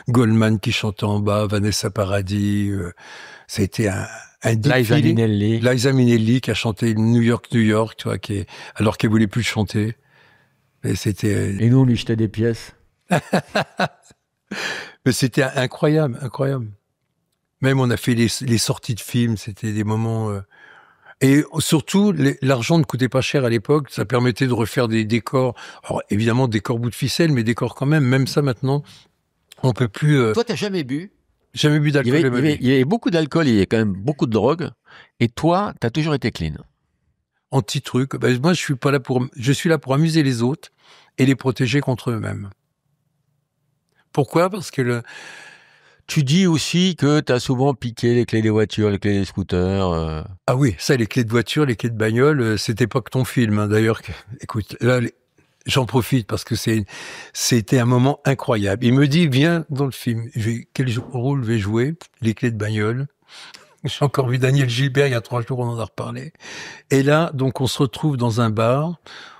Goldman qui chantait en bas, Vanessa Paradis. C'était un
Liza Minnelli.
Liza Minnelli qui a chanté New York, tu vois, alors qu'elle voulait plus chanter. Et c'était...
Et nous, on lui jetait des pièces.
Mais c'était incroyable. Même on a fait les sorties de films, c'était des moments Et surtout, l'argent ne coûtait pas cher à l'époque. Ça permettait de refaire des décors. Alors, évidemment, décors bout de ficelle, mais décors quand même. Même ça, maintenant, on peut plus...
Toi, t'as jamais bu?
Jamais bu d'alcool.
Il y avait beaucoup d'alcool, il y avait quand même beaucoup de drogue. Et toi, t'as toujours été clean.
Anti-truc. Ben, moi, je suis là pour amuser les autres et les protéger contre eux-mêmes. Pourquoi? Parce que
Tu dis aussi que t'as souvent piqué les clés des voitures, les clés des scooters.
Ah oui, ça, les clés de voiture, les clés de bagnole, c'était pas que ton film, hein. D'ailleurs, écoute, là, j'en profite parce que c'était un moment incroyable. Il me dit, viens dans le film. Quel rôle je vais jouer? Les clés de bagnole. J'ai encore vu Daniel Gilbert il y a 3 jours, on en a reparlé. Et là, donc, on se retrouve dans un bar.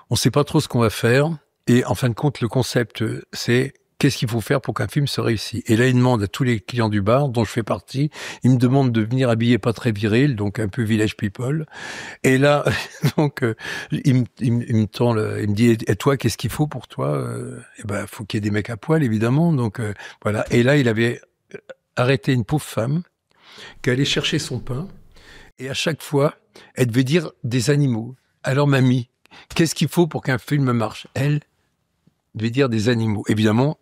On sait pas trop ce qu'on va faire. Et en fin de compte, le concept, c'est qu'est-ce qu'il faut faire pour qu'un film se réussisse. Et là, il demande à tous les clients du bar, dont je fais partie, il me demande de venir habillé pas très viril, donc un peu village people. Et là, donc, il me tend, il me dit, et toi, qu'est-ce qu'il faut pour toi? Eh ben, faut qu'il y ait des mecs à poil, évidemment. Donc, voilà. Et là, il avait arrêté une pauvre femme qui allait chercher son pain. Et à chaque fois, elle devait dire des animaux. Alors, mamie, qu'est-ce qu'il faut pour qu'un film marche? Elle devait dire des animaux. Évidemment,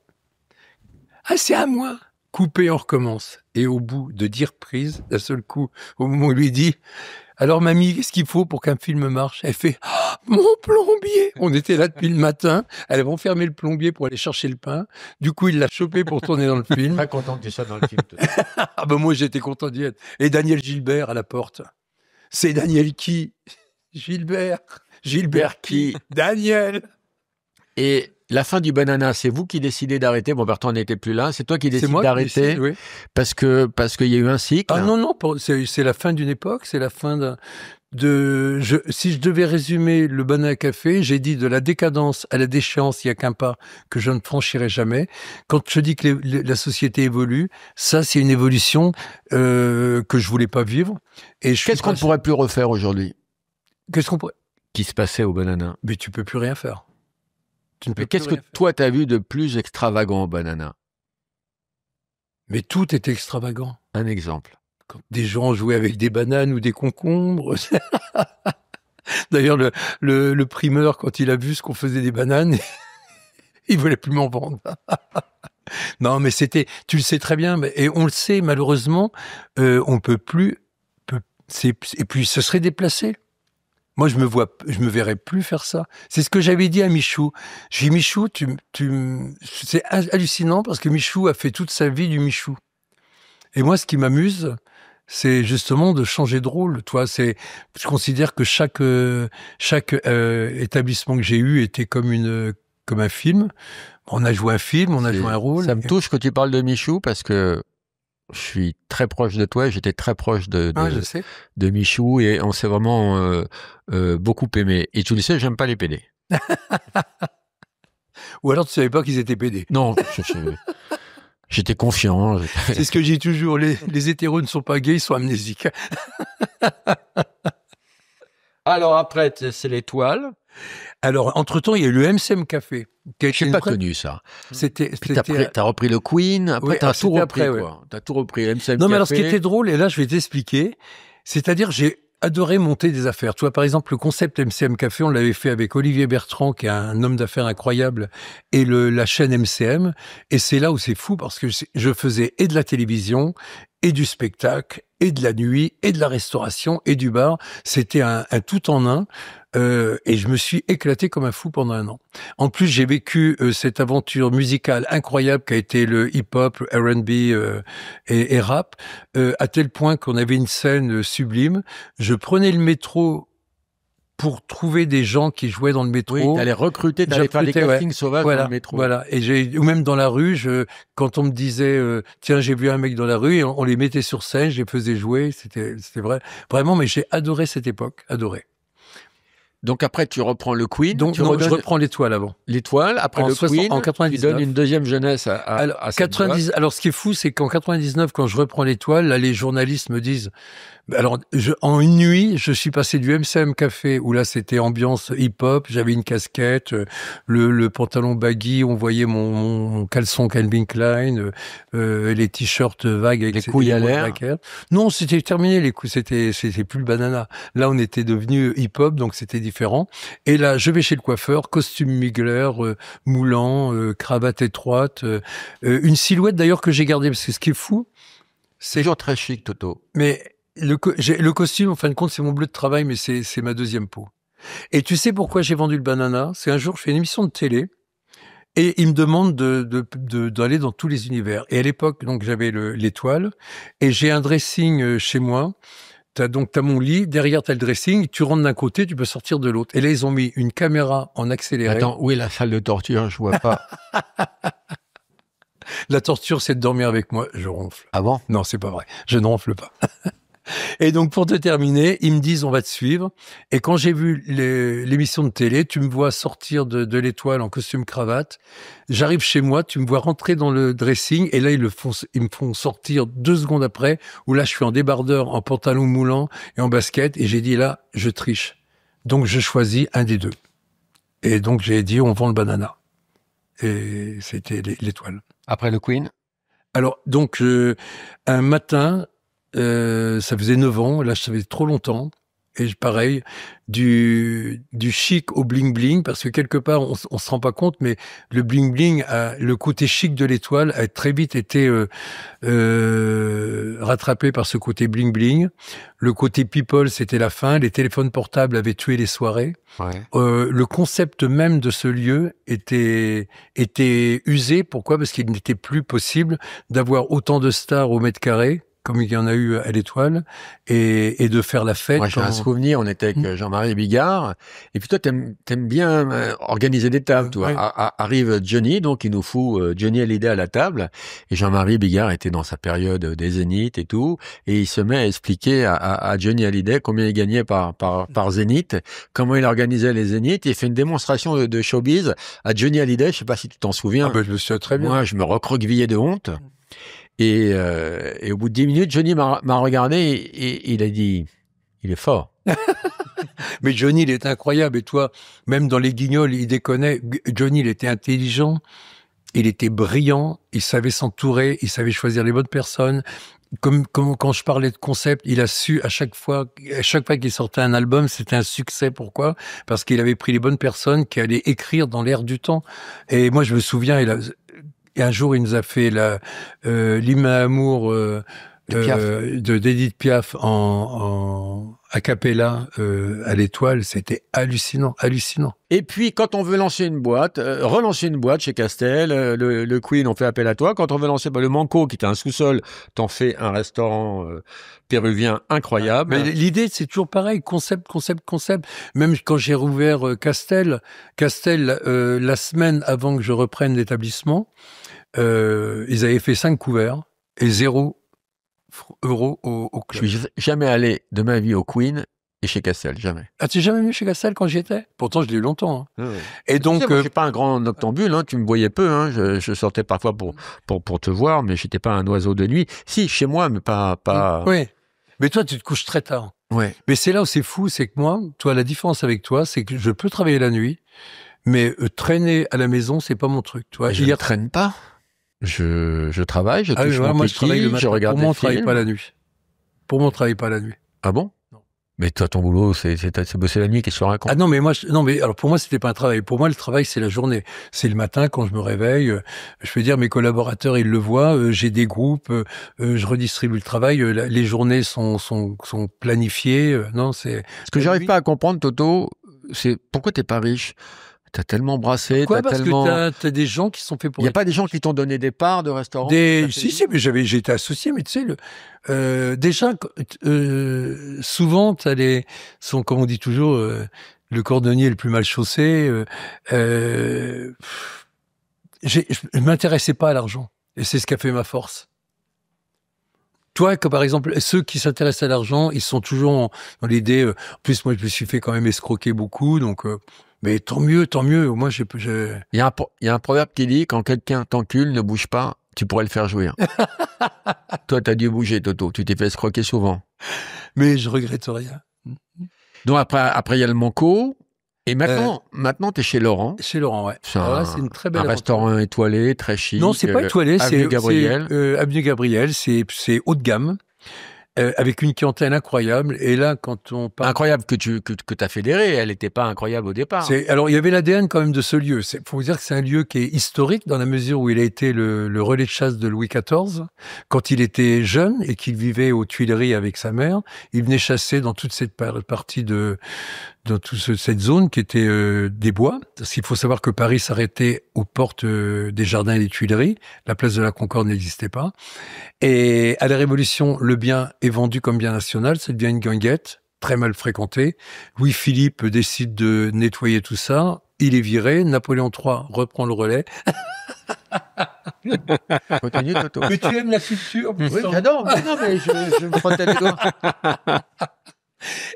ah, c'est à moi. Coupé, on recommence. Et au bout de 10 reprises, d'un seul coup, au moment où il lui dit, alors mamie, qu'est-ce qu'il faut pour qu'un film marche? Elle fait, oh, mon plombier. On était là depuis le matin. Elle avait enfermé le plombier pour aller chercher le pain. Du coup, il l'a chopé pour tourner dans le film.
Pas content que tu sois dans le film.
Ah ben moi, j'étais content d'y être. Et Daniel Gilbert à la porte. C'est Daniel qui? Gilbert. Gilbert qui? Daniel.
Et la fin du Banana, c'est vous qui décidez d'arrêter. Bon, Bertrand n'était plus là. C'est toi qui décides d'arrêter
oui.
parce qu'il y a eu un cycle.
Ah non, c'est la fin d'une époque. C'est la fin si je devais résumer le Banana Café, j'ai dit de la décadence à la déchéance, il n'y a qu'un pas que je ne franchirai jamais. Quand je dis que la société évolue, ça, c'est une évolution que je voulais pas vivre. Et
qu'est-ce qu'on ne pourrait plus refaire aujourd'hui?
Qu'est-ce qu'on pourrait...
Qui se passait au Banana?
Mais tu peux plus rien faire.
Mais qu'est-ce que toi, t'as vu de plus extravagant au Banana?
Mais tout est extravagant.
Un exemple.
Quand des gens jouaient avec des bananes ou des concombres. D'ailleurs, le primeur, quand il a vu ce qu'on faisait des bananes, il voulait plus m'en vendre. Non, mais tu le sais très bien, et on le sait, malheureusement, on peut plus, et puis ce serait déplacé. Moi, je me verrais plus faire ça. C'est ce que j'avais dit à Michou. J'ai dit, Michou, c'est hallucinant parce que Michou a fait toute sa vie du Michou. Et moi, ce qui m'amuse, c'est justement de changer de rôle. Je considère que chaque établissement que j'ai eu était comme un film. On a joué un film, on a joué un rôle.
Ça me touche que tu parles de Michou parce que je suis très proche de toi, j'étais très proche de Michou et on s'est vraiment beaucoup aimé. Et tu le sais, j'aime pas les PD.
Ou alors tu savais pas qu'ils étaient PD.
Non, j'étais confiant.
C'est ce que je dis toujours, les hétéros ne sont pas gays, ils sont amnésiques.
Alors après, c'est l'Étoile.
Alors, entre-temps, il y a eu le MCM Café.
Je n'ai pas connu ça. T'as repris le Queen, après
oui,
t'as tout repris,
après,
quoi. T'as tout repris, le MCM Café.
Non, mais alors, ce qui était drôle, et là, je vais t'expliquer, c'est-à-dire, j'ai adoré monter des affaires. Tu vois, par exemple, le concept MCM Café, on l'avait fait avec Olivier Bertrand, qui est un homme d'affaires incroyable, et la chaîne MCM. Et c'est là où c'est fou, parce que je faisais et de la télévision, et du spectacle, et de la nuit, et de la restauration, et du bar. C'était un tout en un. Et je me suis éclaté comme un fou pendant 1 an. En plus, j'ai vécu cette aventure musicale incroyable qu'a été le hip-hop, R&B et rap, à tel point qu'on avait une scène sublime. Je prenais le métro pour trouver des gens qui jouaient dans le métro.
Oui, t'allais recruter, t'allais faire des castings sauvages dans le métro.
Voilà, ou même dans la rue, quand on me disait, tiens, j'ai vu un mec dans la rue, et on les mettait sur scène, je les faisais jouer, c'était vrai. Vraiment, mais j'ai adoré cette époque, adoré.
Donc après, tu reprends le Queen.
Donc je reprends l'Étoile avant.
L'Étoile, après le Queen,
en 99.
tu donnes une deuxième jeunesse à
90. Alors ce qui est fou, c'est qu'en 99, quand je reprends l'Étoile, là les journalistes me disent, Alors, en une nuit, je suis passé du MCM Café, où là, c'était ambiance hip-hop, j'avais une casquette, le pantalon baggy, on voyait mon caleçon Calvin Klein, les t-shirts vagues avec
les couilles à l'air.
Non, c'était terminé, les couilles, c'était plus le banana. Là, on était devenu hip-hop, donc c'était différent. Et là, je vais chez le coiffeur, costume Mugler, moulant, cravate étroite, une silhouette d'ailleurs que j'ai gardée, parce que ce qui est fou,
c'est toujours très chic, Toto.
Mais le costume, en fin de compte, c'est mon bleu de travail, mais c'est ma deuxième peau. Et tu sais pourquoi j'ai vendu le banana? C'est un jour, je fais une émission de télé et il me demande d'aller dans tous les univers. Et à l'époque, donc, j'avais l'étoile et j'ai un dressing chez moi. T'as mon lit, derrière t'as le dressing, tu rentres d'un côté, tu peux sortir de l'autre. Et là, ils ont mis une caméra en accéléré.
Attends, où est la salle de torture? Je vois pas.
La torture, c'est de dormir avec moi. Je ronfle.
Ah bon?
Non, c'est pas vrai. Je ne ronfle pas. Et donc, pour te terminer, ils me disent, on va te suivre. Et quand j'ai vu l'émission de télé, tu me vois sortir de l'étoile en costume cravate. J'arrive chez moi, tu me vois rentrer dans le dressing. Et là, ils me font sortir 2 secondes après, où là, je suis en débardeur, en pantalon moulant et en basket. Et j'ai dit, là, je triche. Donc, je choisis un des deux. Et donc, j'ai dit, on vend le banana. Et c'était l'étoile.
Après le Queen?
Alors, donc, un matin, ça faisait 9 ans, là, ça faisait trop longtemps. Et pareil, du chic au bling-bling, parce que quelque part, on se rend pas compte, mais le bling-bling, le côté chic de l'étoile a très vite été rattrapé par ce côté bling-bling. Le côté people, c'était la fin. Les téléphones portables avaient tué les soirées.
Ouais.
Le concept même de ce lieu était usé. Pourquoi? Parce qu'il n'était plus possible d'avoir autant de stars au mètre carré, comme il y en a eu à l'Étoile, et de faire la fête.
Moi, j'ai un souvenir, on était avec Jean-Marie Bigard, et puis toi, t'aimes bien organiser des tables, toi.
Ouais.
Arrive Johnny, donc il nous fout Johnny Hallyday à la table, et Jean-Marie Bigard était dans sa période des Zénith et tout, et il se met à expliquer à Johnny Hallyday combien il gagnait par Zénith, comment il organisait les Zénith, il fait une démonstration de showbiz à Johnny Hallyday, je sais pas si tu t'en souviens.
Ah ben, je me souviens très bien.
Moi, je me recroquevillais de honte. Et au bout de 10 minutes, Johnny m'a regardé et il a dit, il est fort.
Mais Johnny, il est incroyable. Et toi, même dans les Guignols, il déconnait. Johnny, il était intelligent, il était brillant, il savait s'entourer, il savait choisir les bonnes personnes. Comme quand je parlais de concept, il a su à chaque fois qu'il sortait un album, c'était un succès. Pourquoi? Parce qu'il avait pris les bonnes personnes qui allaient écrire dans l'air du temps. Et moi, je me souviens, et un jour, il nous a fait l'hymne à amour d'Edith Piaf en a cappella à l'Étoile. C'était hallucinant.
Et puis, quand on veut lancer une boîte, relancer une boîte chez Castel, le Queen, on fait appel à toi. Quand on veut lancer le Manco, qui était un sous-sol, t'en fais un restaurant péruvien incroyable.
Mais l'idée, c'est toujours pareil, concept. Même quand j'ai rouvert Castel, la semaine avant que je reprenne l'établissement, ils avaient fait 5 couverts et 0 € au club.
Je suis jamais allé de ma vie au Queen et chez Castel, jamais.
Ah, tu n'es jamais venu chez Castel quand j'y étais? Pourtant, je l'ai eu longtemps. Hein.
Oui.
Et donc,
je suis pas un grand noctambule, hein, tu me voyais peu, hein, je sortais parfois pour te voir, mais j'étais pas un oiseau de nuit. Si, chez moi, mais pas.
Oui. Mais toi, tu te couches très tard.
Ouais.
Mais c'est là où c'est fou, c'est que moi, toi, la différence avec toi, c'est que je peux travailler la nuit, mais traîner à la maison, c'est pas mon truc. Tu vois,
je ne traîne pas. Je travaille, je touche mon
moi,
kiki,
je travaille le matin.
je regarde
Pour moi, on
des films.
travaille pas la nuit. Pour moi, on travaille pas la nuit.
Ah bon?
Non.
Mais toi, ton boulot, c'est bosser la nuit, qu'est-ce que tu racontes?
Ah non, mais alors pour moi, c'était pas un travail. Pour moi, le travail, c'est la journée. C'est le matin quand je me réveille. Je veux dire, mes collaborateurs, ils le voient. J'ai des groupes. Je redistribue le travail. Les journées sont planifiées. Non, c'est.
Ce que j'arrive pas à comprendre, Toto, c'est pourquoi t'es pas riche? T'as tellement brassé,
Pourquoi? Parce que t'as des gens qui sont faits pour.
Il n'y a pas des gens qui t'ont donné des parts de restaurants?
Si, mais j'ai été associé, mais tu sais, déjà, souvent, comme on dit toujours, le cordonnier le plus mal chaussé. Je m'intéressais pas à l'argent, et c'est ce qui a fait ma force. Toi, que par exemple, ceux qui s'intéressent à l'argent, ils sont toujours dans l'idée. En plus, moi, je me suis fait quand même escroquer beaucoup, donc. Mais tant mieux. Au moins,
Il y a un proverbe qui dit, quand quelqu'un t'encule, ne bouge pas, tu pourrais le faire jouir. Toi, t'as dû bouger, Toto. Tu t'es fait escroquer souvent.
Mais je regrette rien.
Donc après il y a le Manco. Et maintenant, t'es chez Laurent.
Chez Laurent, ouais.
C'est
C'est une très belle
un restaurant étoilé, très chic.
Non, c'est pas étoilé, c'est
Avenue Gabriel.
Avenue Gabriel, c'est haut de gamme, avec une clientèle incroyable. Et là, quand on parle...
Incroyable que t'as fédéré. Elle n'était pas incroyable au départ.
Alors, il y avait l'ADN quand même de ce lieu. Faut vous dire que c'est un lieu qui est historique dans la mesure où il a été le relais de chasse de Louis XIV. Quand il était jeune et qu'il vivait aux Tuileries avec sa mère, il venait chasser dans toute cette partie dans toute cette zone qui était des bois. Parce qu'il faut savoir que Paris s'arrêtait aux portes des Jardins et des Tuileries. La place de la Concorde n'existait pas. Et à la Révolution, le bien est vendu comme bien national. Ça devient une guinguette, très mal fréquentée. Louis-Philippe décide de nettoyer tout ça. Il est viré. Napoléon III reprend le relais.
Continue, Toto.
Mais tu aimes la culture?
Oui, j'adore. Non, mais je me frottais les doigts.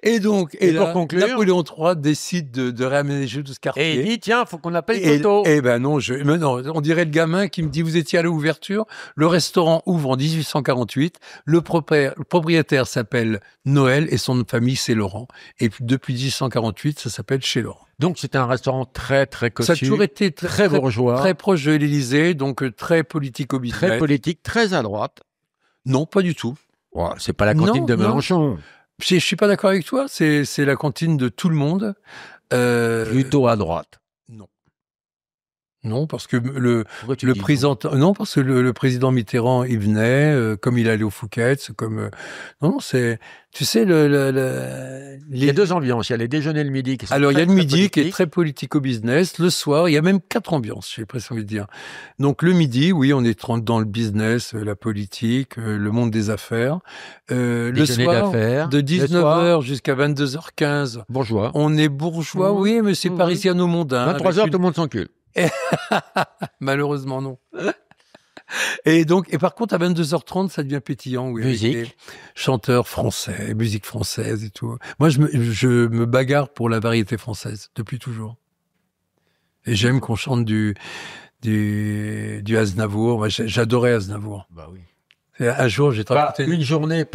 Et donc,
Et
là,
pour conclure,
Napoléon III décide de réaménager tout ce quartier.
Et il dit, tiens, faut qu'on appelle Toto.
Eh ben non, mais non, on dirait le gamin qui me dit, vous étiez à l'ouverture. Le restaurant ouvre en 1848. Le propriétaire s'appelle Noël et son nom de famille, c'est Laurent. Et puis, depuis 1848, ça s'appelle Chez Laurent.
Donc, c'était un restaurant très, très cossu.
Ça a toujours été
très bourgeois.
Très proche de l'Élysée, donc très politico-business.
Très politique, très à droite.
Non, pas du tout.
Ouais, c'est pas la cantine de Mélenchon.
Je suis pas d'accord avec toi, c'est la cantine de tout le monde.
Plutôt à droite.
Non. Non, parce que le président Mitterrand, il venait, comme il allait au Fouquet's, comme non, c'est, tu sais,
il y a deux ambiances. Il y a les déjeuners le midi qui sont
alors,
très,
il y a le midi
politiques.
qui est très politico-business. Le soir, il y a même 4 ambiances, j'ai presque envie de dire. Donc, le midi, oui, on est dans le business, la politique, le monde des affaires. Le soir, de 19h jusqu'à 22h15.
Bourgeois.
On est bourgeois, oui, mais c'est parisiano-mondain.
23h, tout le monde s'encule.
Malheureusement, non. Et par contre, à 22h30, ça devient pétillant. Oui,
musique.
avec des chanteurs français, musique française et tout. Moi, je me bagarre pour la variété française, depuis toujours. Et j'aime qu'on chante du Aznavour. Moi, j'adorais Aznavour.
Bah oui.
Un jour, j'ai
pas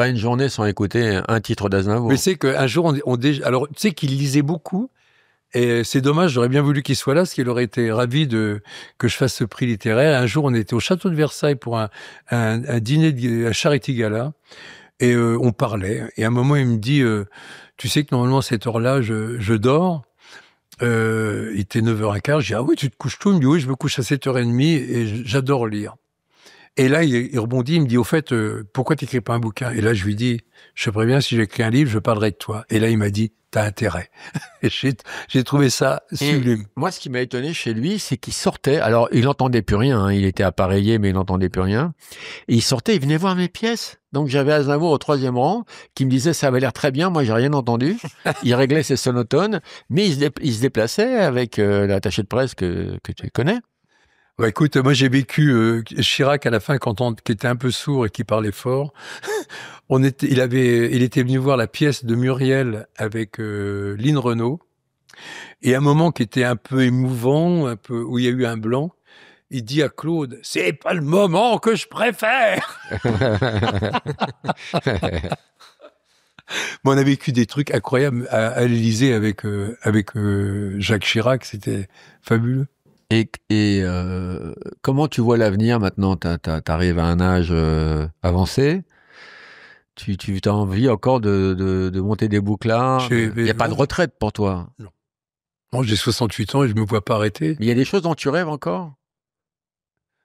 une journée sans écouter un titre d'Aznavour.
Mais c'est qu'un jour, alors, tu sais qu'il lisait beaucoup. Et c'est dommage, j'aurais bien voulu qu'il soit là, parce qu'il aurait été ravi que je fasse ce prix littéraire. Un jour, on était au château de Versailles pour un dîner, un charity gala, et on parlait. Et à un moment, il me dit, tu sais que normalement, à cette heure-là, je dors. Il était 9h15. Je dis, ah oui, tu te couches tôt? Il me dit, oui, je me couche à 7h30 et j'adore lire. Et là, il rebondit, il me dit, au fait, pourquoi t'écris pas un bouquin? Et là, je lui dis, je sais bien, si j'écris un livre, je parlerai de toi. Et là, il m'a dit, t'as intérêt. Et j'ai trouvé ça sublime.
Et moi, ce qui m'a étonné chez lui, c'est qu'il sortait. Alors, il n'entendait plus rien. Hein, il était appareillé, mais il n'entendait plus rien. Et il sortait, il venait voir mes pièces. Donc, j'avais Aznavour au 3e rang, qui me disait, ça avait l'air très bien. Moi, j'ai rien entendu. Il réglait ses sonotones, mais il se déplaçait avec l'attaché de presse que tu connais.
Ouais, écoute, moi j'ai vécu Chirac à la fin qui était un peu sourd et qui parlait fort. Il était venu voir la pièce de Muriel avec Lynn Renaud. Et à un moment qui était un peu émouvant, où il y a eu un blanc, il dit à Claude, c'est pas le moment que je préfère. Bon, on a vécu des trucs incroyables à l'Élysée avec Jacques Chirac, c'était fabuleux.
Et comment tu vois l'avenir maintenant? T'arrives à un âge avancé. Tu as envie encore de monter des bouclards. Il n'y a pas de retraite pour toi.
Non. Moi, j'ai 68 ans et je me vois pas arrêter.
Mais il y a des choses dont tu rêves encore?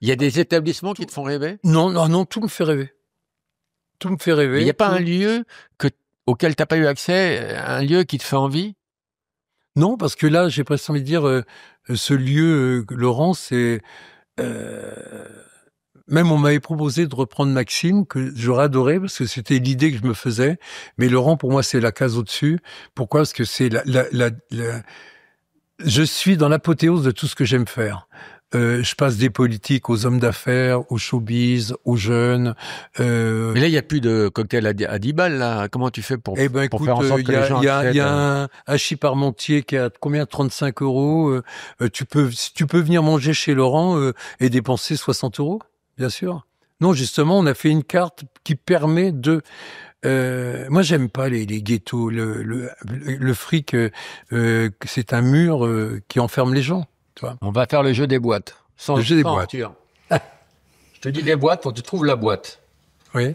Il y a des établissements qui te font rêver?
Non, tout me fait rêver. Tout me fait rêver.
Il n'y a pas un lieu auquel tu n'as pas eu accès, un lieu qui te fait envie?
Non, parce que là, j'ai presque envie de dire, ce lieu, Laurent, c'est... même on m'avait proposé de reprendre Maxime, que j'aurais adoré, parce que c'était l'idée que je me faisais. Mais Laurent, pour moi, c'est la case au-dessus. Pourquoi? Parce que c'est je suis dans l'apothéose de tout ce que j'aime faire. Je passe des politiques aux hommes d'affaires, aux showbiz, aux jeunes.
Mais là, il n'y a plus de cocktail à 10 balles, là. Comment tu fais pour faire en sorte que les gens
acceptent? Il y a un hachis parmentier qui a combien? 35 €. Tu peux venir manger chez Laurent et dépenser 60 €. bien sûr. Non, justement, on a fait une carte qui permet de... moi, j'aime pas les ghettos. Le fric, c'est un mur qui enferme les gens. Tu vois.
On va faire le jeu des boîtes.
Le jeu des boîtes.
Je te dis des boîtes, faut que tu trouves la boîte.
Oui.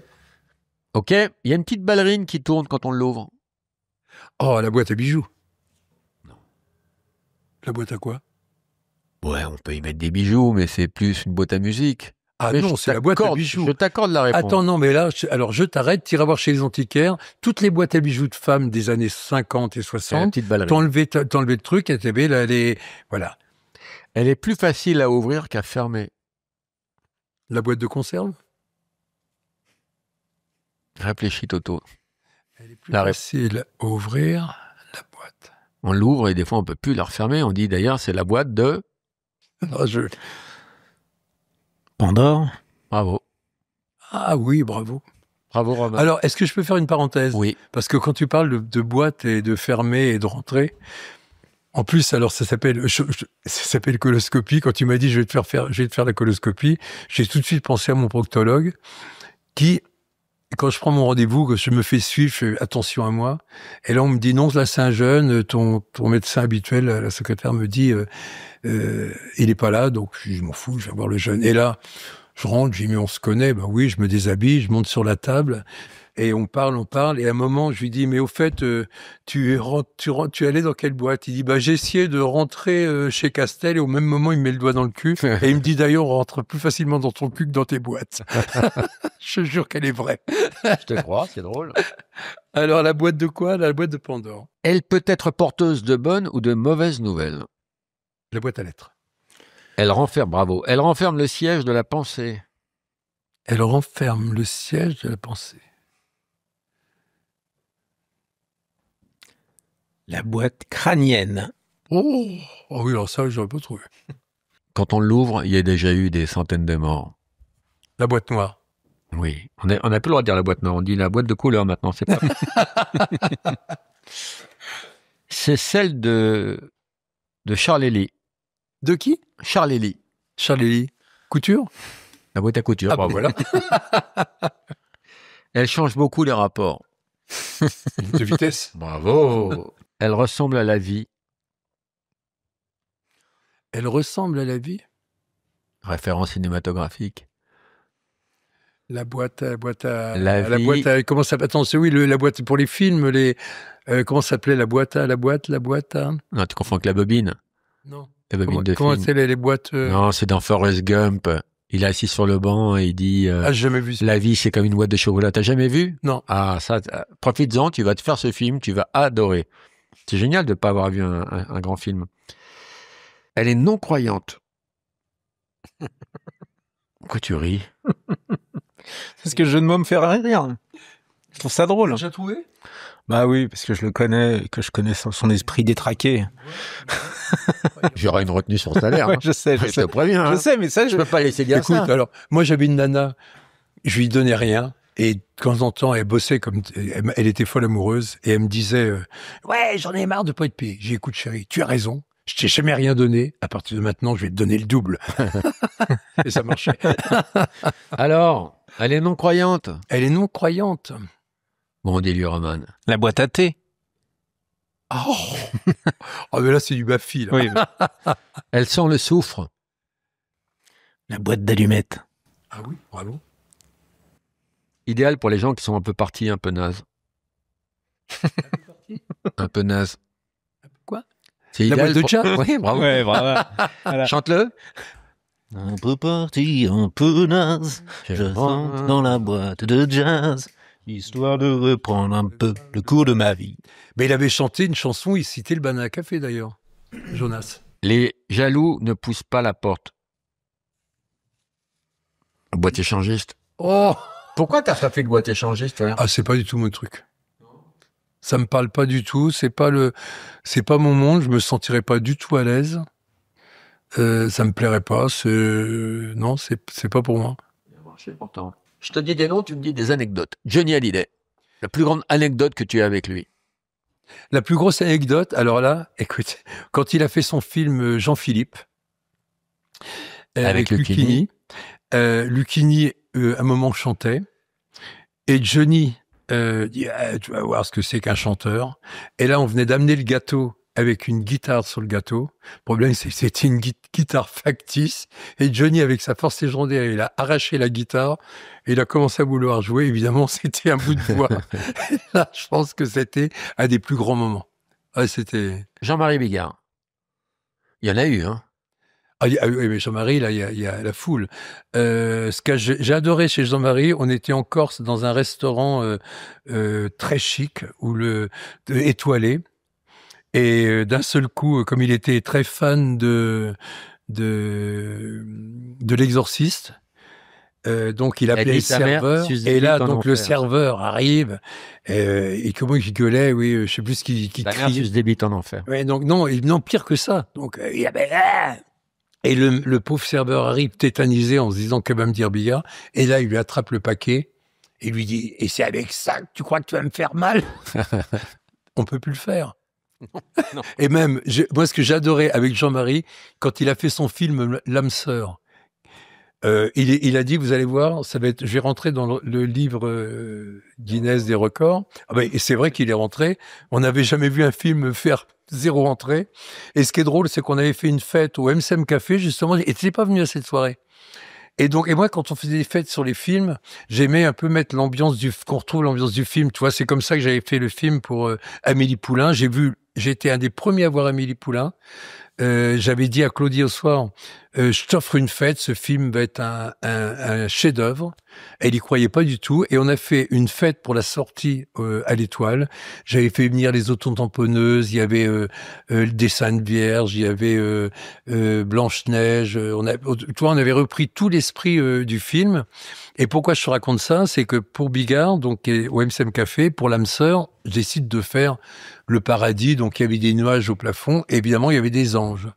Ok, il y a une petite ballerine qui tourne quand on l'ouvre.
Oh, la boîte à bijoux. Non. La boîte à quoi?
Ouais, on peut y mettre des bijoux, mais c'est plus une boîte à musique.
Ah
Mais
non, c'est la boîte à bijoux.
Je t'accorde la réponse.
Attends, non, mais là, alors je t'arrête, t'iras voir chez les antiquaires, toutes les boîtes à bijoux de femmes des années 50 et
C'est la
60,
petite ballerine.
t'enlevais le truc, et t'avais là, voilà.
Elle est plus facile à ouvrir qu'à fermer.
La boîte de conserve?
Réfléchis, Toto.
Elle est plus
La
facile à ouvrir, la boîte.
On l'ouvre et des fois on peut plus la refermer. On dit d'ailleurs c'est la boîte de
Pandore.
Bravo.
Ah oui, bravo.
Bravo Romain.
Alors, est-ce que je peux faire une parenthèse?
Oui.
Parce que quand tu parles de boîte et de fermer et de rentrer, en plus, alors ça s'appelle coloscopie. Quand tu m'as dit je vais te faire la coloscopie, j'ai tout de suite pensé à mon proctologue qui, quand je prends mon rendez-vous, que je me fais suivre, je fais attention à moi. Et là, on me dit non, là c'est un jeune, ton médecin habituel, la secrétaire me dit il est pas là, donc je m'en fous, je vais voir le jeune. Et là, je rentre, je dis mais on se connaît, ben oui, je me déshabille, je monte sur la table. Et on parle, et à un moment, je lui dis, mais au fait, tu es allé dans quelle boîte? Il dit, bah, j'ai essayé de rentrer chez Castel, et au même moment, il me met le doigt dans le cul, et il me dit, d'ailleurs, on rentre plus facilement dans ton cul que dans tes boîtes. Je jure qu'elle est vraie.
Je te crois, c'est drôle.
Alors, la boîte de quoi? La boîte de Pandore.
Elle peut être porteuse de bonnes ou de mauvaises nouvelles.
La boîte à lettres.
Elle renferme, bravo, elle renferme le siège de la pensée.
Elle renferme le siège de la pensée.
La boîte crânienne.
Oh oui, alors ça, j'aurais pas trouvé.
Quand on l'ouvre, il y a déjà eu des centaines de morts.
La boîte noire.
Oui, on n'a plus le droit de dire la boîte noire, on dit la boîte de couleur maintenant, c'est pas... C'est celle de Charles Elie.
De qui?
Charles Elie.
Charles Elie. Couture?
La boîte à couture.
Ah bah voilà.
Elle change beaucoup les rapports.
De vitesse.
Bravo. Elle ressemble à la vie.
Elle ressemble à la vie.
Référence cinématographique.
La boîte à
La vie.
comment ça s'appelle? Attends, c'est oui, la boîte pour les films, comment ça s'appelait la boîte à
Non, tu confonds avec la bobine.
Non.
La bobine de
Comment
film.
c'est les boîtes
Non, c'est dans Forrest Gump. Il est assis sur le banc et il dit
Ah, j'ai jamais vu ça.
la vie, c'est comme une boîte de chocolat. T'as jamais vu?
Non.
Ah, ça, profites-en, tu vas te faire ce film, tu vas adorer. C'est génial de ne pas avoir vu un grand film. Elle est non-croyante. Pourquoi tu ris?
Parce que le jeu de mots me fait rire. Je trouve ça drôle.
J'ai trouvé?
Bah oui, parce que je le connais, et que je connais son esprit détraqué.
J'aurai une retenue sur le salaire.
Ouais,
Hein.
je sais,
Je te préviens.
Je
Hein.
sais, mais ça,
Je peux pas laisser dire
Écoute,
ça.
alors, moi j'avais une nana, je lui donnais rien, et de temps en temps, elle bossait elle était folle amoureuse, et elle me disait, ouais, j'en ai marre de pas être payée. J'ai dit, écoute chérie, tu as raison, je t'ai jamais rien donné, à partir de maintenant, je vais te donner le double. Et ça marchait.
Alors, elle est non-croyante.
Elle est non-croyante.
Bon, dis-lui, Roman.
la boîte à thé.
Oh, oh mais là, c'est du Bafi, là.
Oui.
Elle sent le soufre.
La boîte d'allumettes.
Ah oui, bravo.
Idéal pour les gens qui sont un peu partis, un peu nazes. Un peu nazes.
Quoi?
C'est
La
idéal
boîte de
pour-
jazz?
Oui, bravo.
Ouais, bravo. Voilà.
Chante-le.
Un peu parti, un peu naze, je rentre dans la boîte de jazz, histoire de reprendre un peu le cours de ma vie.
Mais il avait chanté une chanson, il citait le Banana Café, d'ailleurs. Jonas.
Les jaloux ne poussent pas la porte. Boîte échangiste.
Oh!
Pourquoi t'as pas fait de boîte échangiste, toi?
Ah, c'est pas du tout mon truc. Ça me parle pas du tout, c'est pas mon monde, je me sentirais pas du tout à l'aise. Ça me plairait pas, non, c'est pas pour moi.
Pourtant. Je te dis des noms, tu me dis des anecdotes. Johnny Hallyday. La plus grande anecdote que tu as avec lui.
La plus grosse anecdote, alors là, écoute, quand il a fait son film Jean-Philippe,
Avec
Lucchini, Lucchini, à un moment, chantait. Et Johnny dit ah, tu vas voir ce que c'est qu'un chanteur. Et là, on venait d'amener le gâteau avec une guitare sur le gâteau. Le problème, c'est que c'était une guitare factice. Et Johnny, avec sa force légendaire, il a arraché la guitare et il a commencé à vouloir jouer. Évidemment, c'était un bout de bois. Là, je pense que c'était un des plus grands moments. Ouais, c'était...
Jean-Marie Bigard. Il y en a eu, hein.
Oui, mais Jean-Marie, là, il y a la foule. Ce que j'ai adoré chez Jean-Marie, on était en Corse dans un restaurant très chic, étoilé. Et d'un seul coup, comme il était très fan de l'Exorciste, donc il appelait le serveur. Et là, donc le serveur arrive, et comment il gueulait, oui, je sais plus ce qu'il
criait. Se débite en enfer.
Ouais, donc non, pire que ça. Donc il avait... Et le pauvre serveur arrive tétanisé en se disant que va me dire Bigard. Et là, il lui attrape le paquet et lui dit « Et c'est avec ça que tu crois que tu vas me faire mal ?» On peut plus le faire. Non. Et même, moi, ce que j'adorais avec Jean-Marie, quand il a fait son film L'âme sœur, il a dit, vous allez voir, ça va être, je vais rentrer dans le livre Guinness des records. Ah ben, et c'est vrai qu'il est rentré. On n'avait jamais vu un film faire 0 entrée. Et ce qui est drôle, c'est qu'on avait fait une fête au MCM Café, justement, et tu n'es pas venu à cette soirée. Et moi, quand on faisait des fêtes sur les films, j'aimais un peu mettre qu'on retrouve l'ambiance du film. Tu vois, c'est comme ça que j'avais fait le film pour Amélie Poulain. J'ai été un des premiers à voir Amélie Poulain. J'avais dit à Claudie au soir, je t'offre une fête, ce film va être un chef-d'œuvre. Elle y croyait pas du tout, et on a fait une fête pour la sortie à l'Étoile. J'avais fait venir les autotamponneuses, il y avait des Saintes Vierges, il y avait Blanche-Neige. On avait repris tout l'esprit du film. Et pourquoi je te raconte ça, c'est que pour Bigard, donc au MCM Café, pour l'âme sœur, je décide de faire le paradis. Donc il y avait des nuages au plafond, et évidemment il y avait des anges.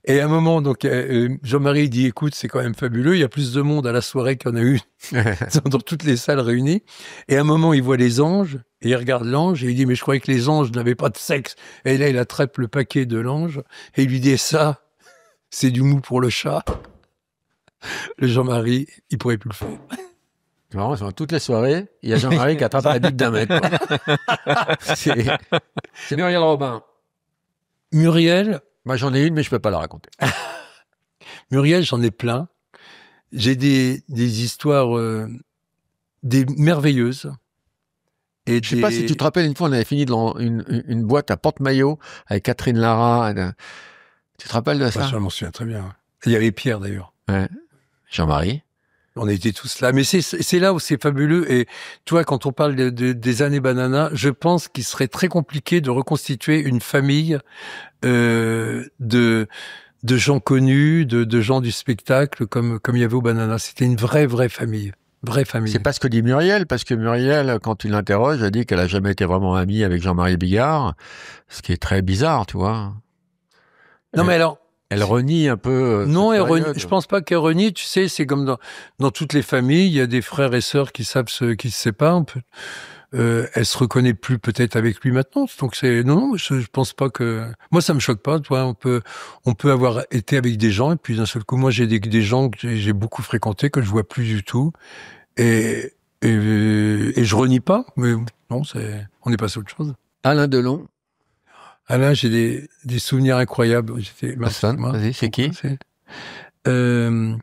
Et à un moment, donc Jean-Marie dit, écoute, c'est quand même fabuleux, il y a plus de monde à la soirée qu'il y en a eu dans toutes les salles réunies. Et à un moment, il voit les anges, et il regarde l'ange, et il dit, mais je croyais que les anges n'avaient pas de sexe. Et là, il attrape le paquet de l'ange, et il lui dit, ça, c'est du mou pour le chat. Le Jean-Marie, il pourrait plus le faire.
C'est marrant, dans toutes les soirées, il y a Jean-Marie qui attrape la bite d'un mec. C'est Muriel Robin.
Muriel...
Moi, j'en ai une, mais je peux pas la raconter.
Muriel, j'en ai plein. J'ai des histoires des merveilleuses.
Et je sais pas si tu te rappelles, une fois, on avait fini dans une boîte à Porte-Maillot avec Catherine Lara. Tu te rappelles de ça?
Je m'en souviens très bien. Il y avait Pierre, d'ailleurs.
Ouais. Jean-Marie.
On était tous là. Mais c'est là où c'est fabuleux. Et toi, quand on parle des années Banana, je pense qu'il serait très compliqué de reconstituer une famille de gens connus, de gens du spectacle, comme il y avait au Banana. C'était une vraie famille. Vraie famille.
C'est pas ce que dit Muriel, parce que Muriel, quand tu l'interroges, elle dit qu'elle a jamais été vraiment amie avec Jean-Marie Bigard, ce qui est très bizarre, tu vois.
Non, mais alors...
Elle renie un peu.
Non, je pense pas qu'elle renie. Tu sais, c'est comme dans toutes les familles, il y a des frères et sœurs qui se séparent. Elle se reconnaît plus peut-être avec lui maintenant. Donc non, je pense pas que. Moi, ça me choque pas. Toi, on peut avoir été avec des gens et puis d'un seul coup, moi, j'ai des gens que j'ai beaucoup fréquentés que je vois plus du tout et je renie pas. Mais non, on est passé à autre chose.
Alain Delon.
Alain, j'ai des souvenirs incroyables.
Vas-y, c'est qui?
Alain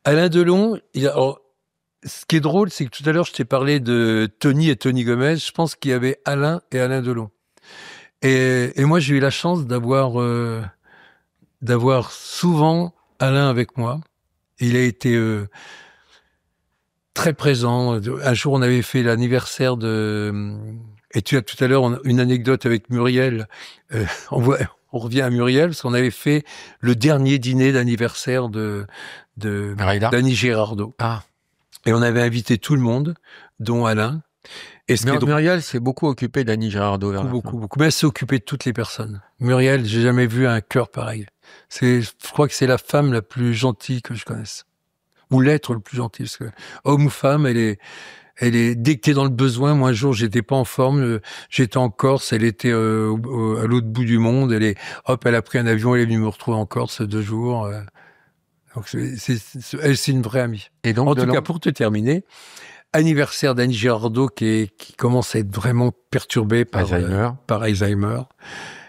Delon, ce qui est drôle, c'est que tout à l'heure, je t'ai parlé de Tony et Tony Gomez. Je pense qu'il y avait Alain et Alain Delon. Et moi, j'ai eu la chance d'avoir souvent Alain avec moi. Il a été très présent. Un jour, on avait fait l'anniversaire et tu as tout à l'heure une anecdote avec Muriel. On revient à Muriel parce qu'on avait fait le dernier dîner d'anniversaire de Danny Girardot.
Ah.
Et on avait invité tout le monde, dont Alain. Et
Muriel s'est beaucoup occupée d'Annie Girardot.
Beaucoup. Mais elle s'est occupée de toutes les personnes. Muriel, j'ai jamais vu un cœur pareil. Je crois que c'est la femme la plus gentille que je connaisse. Ou l'être le plus gentil. Parce que, homme ou femme, elle est, dès que t'es dans le besoin, moi un jour j'étais pas en forme, j'étais en Corse, elle était à l'autre bout du monde, elle a pris un avion, elle est venue me retrouver en Corse 2 jours. Donc c'est une vraie amie.
Et donc,
En tout cas, pour te terminer, anniversaire d'Annie Girardot qui commence à être vraiment perturbée par Alzheimer.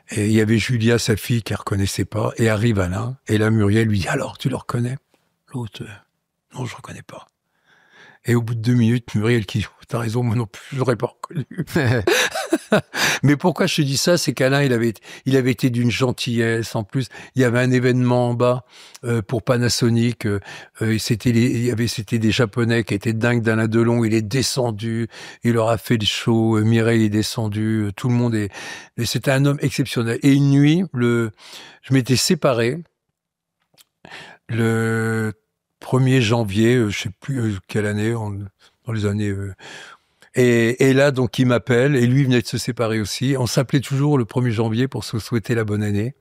Et il y avait Julia, sa fille, qui ne reconnaissait pas, et arrive Alain. Et là, Muriel lui dit, alors, tu le reconnais? L'autre, non, je ne reconnais pas. Et au bout de 2 minutes, Muriel qui dit, t'as raison, moi non plus, je l'aurais pas reconnu. Mais pourquoi je te dis ça, c'est qu'Alain, il avait été d'une gentillesse. En plus, il y avait un événement en bas pour Panasonic. C'était des Japonais qui étaient dingues d'Alain Delon. Il est descendu, il leur a fait le show. Mireille est descendu. Tout le monde et c'était un homme exceptionnel. Et une nuit, je m'étais séparé le 1er janvier, je sais plus quelle année, dans les années. Et là, donc, il m'appelle, et lui, il venait de se séparer aussi. On s'appelait toujours le 1er janvier pour se souhaiter la bonne année.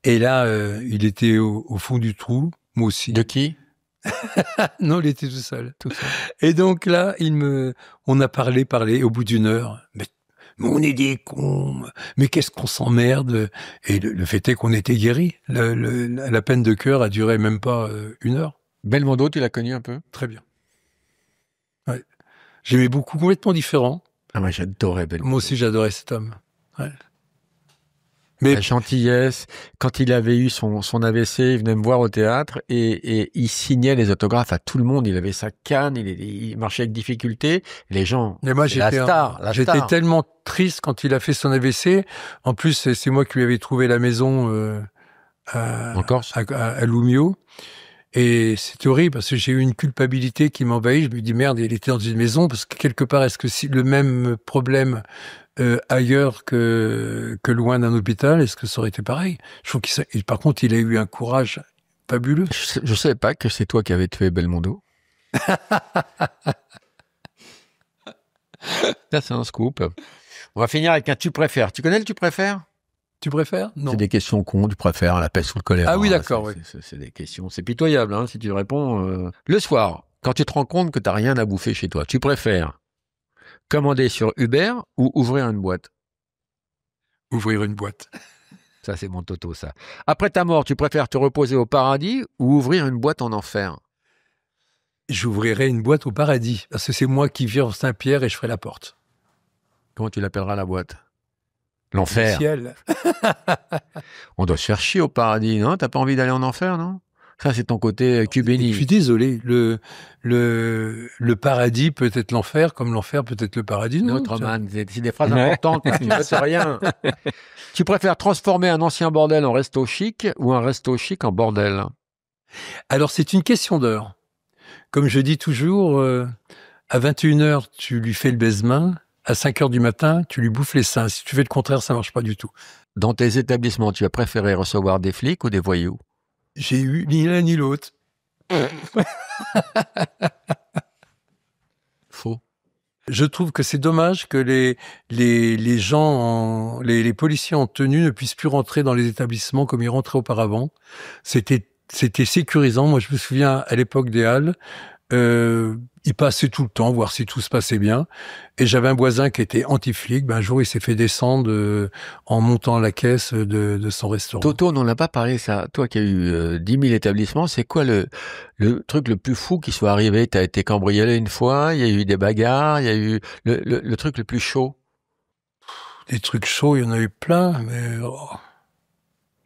Et là, il était au fond du trou, moi aussi.
De qui?
Non, il était tout seul. Et donc là, on a parlé, au bout d'1 heure. Mais on est des cons, mais qu'est-ce qu'on s'emmerde. Et le fait est qu'on était guéris. La peine de cœur a duré même pas 1 heure.
Belmondo, tu l'as connu un peu?
Très bien. Ouais. J'aimais beaucoup, complètement différent.
Ah, moi, j'adorais Belmondo.
Moi aussi, j'adorais cet homme. Ouais. Mais
la gentillesse. Quand il avait eu son AVC, il venait me voir au théâtre et il signait les autographes à tout le monde. Il avait sa canne, il marchait avec difficulté. Les gens,
mais moi,
j'étais
j'étais tellement triste quand il a fait son AVC. En plus, c'est moi qui lui avais trouvé la maison à Loumio. Et c'est horrible parce que j'ai eu une culpabilité qui m'envahit. Je me dis merde, il était dans une maison parce que quelque part, est-ce que si le même problème ailleurs que loin d'un hôpital, est-ce que ça aurait été pareil? Je trouve par contre, il a eu un courage fabuleux.
Je savais pas que c'est toi qui avais tué Belmondo. Ça, c'est un scoop. On va finir avec un tu préfères. Tu connais le tu préfères?
Tu préfères? Non.
C'est des questions cons, tu préfères la peste ou le choléra.
Ah oui, d'accord, oui.
C'est des questions, c'est pitoyable, hein, si tu réponds. Le soir, quand tu te rends compte que tu n'as rien à bouffer chez toi, tu préfères commander sur Uber ou ouvrir une boîte?
Ouvrir une boîte.
Ça, c'est mon toto, ça. Après ta mort, tu préfères te reposer au paradis ou ouvrir une boîte en enfer?
J'ouvrirai une boîte au paradis, parce que c'est moi qui viens en Saint-Pierre et je ferai la porte.
Comment tu l'appelleras, la boîte? L'enfer.
Le ciel.
On doit se faire chier au paradis, non? T'as pas envie d'aller en enfer, non? Ça, c'est ton côté cubéni.
Je suis désolé. Le paradis peut être l'enfer, comme l'enfer peut être le paradis.
Notre man, c'est des phrases importantes, tu ne sais rien. Tu préfères transformer un ancien bordel en resto chic ou un resto chic en bordel?
Alors, c'est une question d'heure. Comme je dis toujours, à 21h, tu lui fais le baise-main. À 5h du matin, tu lui bouffes les seins. Si tu fais le contraire, ça marche pas du tout.
Dans tes établissements, tu as préféré recevoir des flics ou des voyous?
J'ai eu ni l'un ni l'autre.
Faux.
Je trouve que c'est dommage que les gens, les policiers en tenue ne puissent plus rentrer dans les établissements comme ils rentraient auparavant. C'était sécurisant. Moi, je me souviens à l'époque des Halles, il passait tout le temps, voir si tout se passait bien. Et j'avais un voisin qui était anti-flic. Un jour, il s'est fait descendre en montant la caisse de son restaurant.
Toto, on n'en a pas parlé, ça. Toi qui as eu 10 000 établissements, c'est quoi le truc le plus fou qui soit arrivé? Tu as été cambriolé une fois, il y a eu des bagarres, il y a eu le truc le plus chaud?
Les trucs chauds, il y en a eu plein, mais...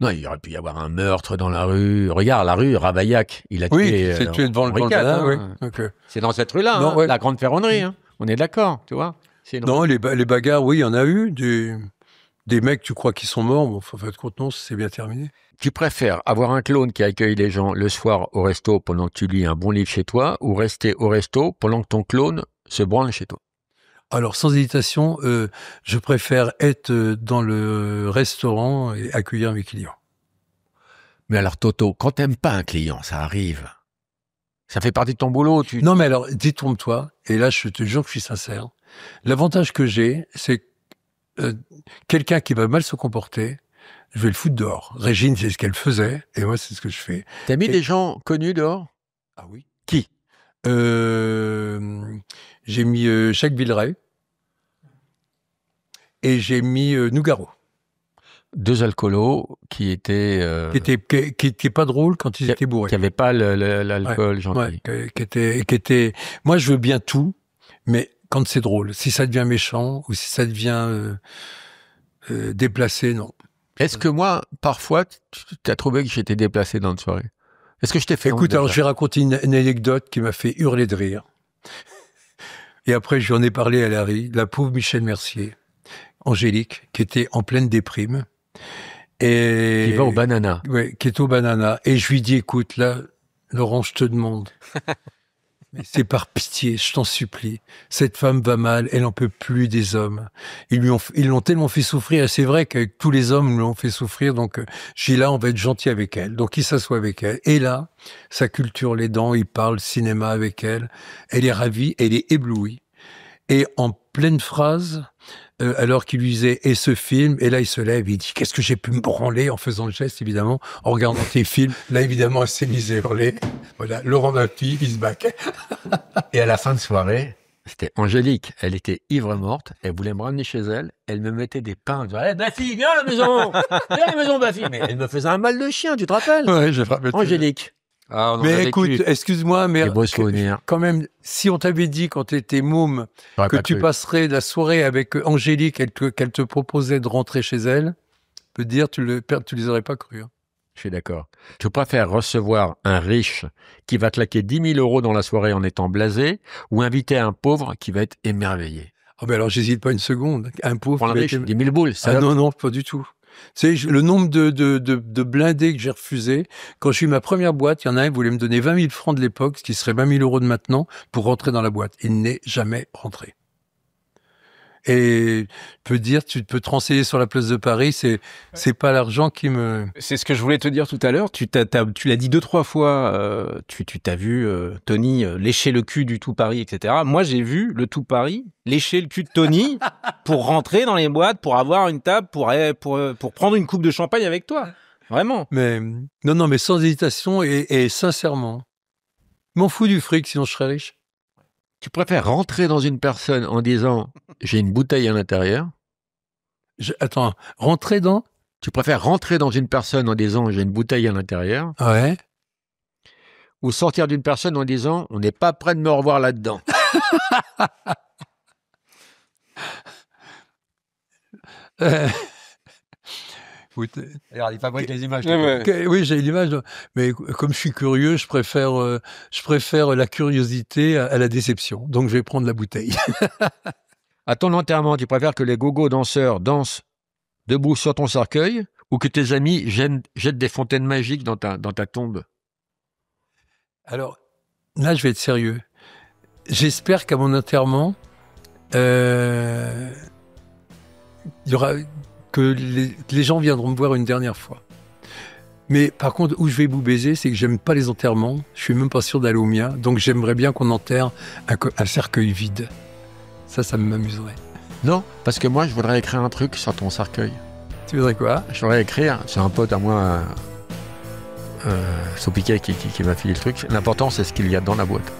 Non, il aurait pu y avoir un meurtre dans la rue. Regarde, la rue Ravaillac, il a tué...
Oui, c'est tué devant le jardin, oui. Okay.
C'est dans cette rue-là, hein, la Grande Ferronnerie. Hein. On est d'accord, tu vois.
Non, les bagarres, oui, il y en a eu. Des mecs, tu crois qu'ils sont morts, bon, en fin de compte, non, c'est bien terminé.
Tu préfères avoir un clone qui accueille les gens le soir au resto pendant que tu lis un bon livre chez toi ou rester au resto pendant que ton clone se branle chez toi?
Alors, sans hésitation, je préfère être dans le restaurant et accueillir mes clients.
Mais alors, Toto, quand t'aimes pas un client, ça arrive. Ça fait partie de ton boulot.
Non, mais alors, détourne-toi. Et là, je te jure que je suis sincère. L'avantage que j'ai, c'est quelqu'un qui va mal se comporter, je vais le foutre dehors. Régine, c'est ce qu'elle faisait, et moi, c'est ce que je fais.
T'as mis des gens connus dehors?
Ah oui.
Qui?
J'ai mis Jacques Villeray et j'ai mis Nougaro.
2 alcoolos qui étaient...
Qui était pas drôle quand ils étaient bourrés.
Qui n'avaient pas l'alcool gentil.
Qui était... Moi, je veux bien tout, mais quand c'est drôle. Si ça devient méchant ou si ça devient déplacé, non.
Est-ce que moi, parfois, tu as trouvé que j'étais déplacé dans une soirée? Est-ce que je t'ai fait...
Écoute, alors je vais raconter une anecdote qui m'a fait hurler de rire. Et après, j'en ai parlé à Larry, la pauvre Michel Mercier, Angélique, qui était en pleine déprime. Et
qui va au banana.
Ouais, qui est au banana. Et je lui dis, écoute, là, Laurent, je te demande. Mais c'est par pitié, je t'en supplie. Cette femme va mal, elle en peut plus des hommes. Ils l'ont tellement fait souffrir, et c'est vrai que tous les hommes l'ont fait souffrir, donc je dis là, on va être gentil avec elle. Donc il s'assoit avec elle. Et là, ça culture les dents, il parle cinéma avec elle. Elle est ravie, elle est éblouie. Et en pleine phrase, alors qu'il lui disait « et ce film ?» Et là, il se lève, il dit « qu'est-ce que j'ai pu me branler ?» en faisant le geste, évidemment, en regardant tes films. Là, évidemment, elle s'est mise à hurler. Voilà, Laurent Baffy, il se back.
Et à la fin de soirée, c'était Angélique. Elle était ivre morte. Elle voulait me ramener chez elle. Elle me mettait des pains. Elle disait, Baffy, viens à la maison. Viens à la maison, Baffy. Mais elle me faisait un mal de chien, tu te rappelles?
Ouais, je rappelle.
Angélique.
Ah,
mais écoute, excuse-moi, mais quand même, si on t'avait dit quand tu étais môme que tu passerais la soirée avec Angélique, qu'elle te proposait de rentrer chez elle, peut dire tu les aurais pas cru. Hein.
Je suis d'accord. Tu préfères recevoir un riche qui va claquer 10 000 euros dans la soirée en étant blasé, ou inviter un pauvre qui va être émerveillé?
Oh ben alors j'hésite pas une seconde. Un pauvre.
Pour un riche, 10 000 boules.
Ah non, pas du tout. Tu sais, le nombre de blindés que j'ai refusé, quand j'ai eu ma première boîte, il y en a un qui voulait me donner 20 000 francs de l'époque, ce qui serait 20 000 euros de maintenant, pour rentrer dans la boîte. Il n'est jamais rentré. Et tu peux te renseigner sur la place de Paris, c'est pas l'argent qui me...
C'est ce que je voulais te dire tout à l'heure. Tu l'as dit 2-3 fois. Tu t'as vu Tony lécher le cul du Tout Paris, etc. Moi, j'ai vu le Tout Paris lécher le cul de Tony pour rentrer dans les boîtes, pour avoir une table, pour prendre une coupe de champagne avec toi. Vraiment.
Mais non, mais sans hésitation et sincèrement, m'en fous du fric, sinon je serais riche.
Tu préfères rentrer dans une personne en disant « j'ai une bouteille à l'intérieur »
Attends, rentrer dans...
Tu préfères rentrer dans une personne en disant « j'ai une bouteille à l'intérieur »
Ouais.
Ou sortir d'une personne en disant « on n'est pas prêt de me revoir là-dedans »
Alors, il fabrique les images.
Oui, j'ai l'image. Mais comme je suis curieux, je préfère la curiosité à la déception. Donc, je vais prendre la bouteille.
À ton enterrement, tu préfères que les gogo danseurs dansent debout sur ton cercueil ou que tes amis jettent des fontaines magiques dans ta tombe?
Alors, là, je vais être sérieux. J'espère qu'à mon enterrement, il y aura... que les gens viendront me voir une dernière fois. Mais par contre, où je vais vous baiser, c'est que j'aime pas les enterrements. Je suis même pas sûr d'aller au mien. Donc j'aimerais bien qu'on enterre un cercueil vide. Ça m'amuserait.
Non, parce que moi, je voudrais écrire un truc sur ton cercueil.
Tu voudrais quoi?
Je voudrais écrire, c'est un pote à moi, Sopiquet, qui m'a filé le truc. L'important, c'est ce qu'il y a dans la boîte.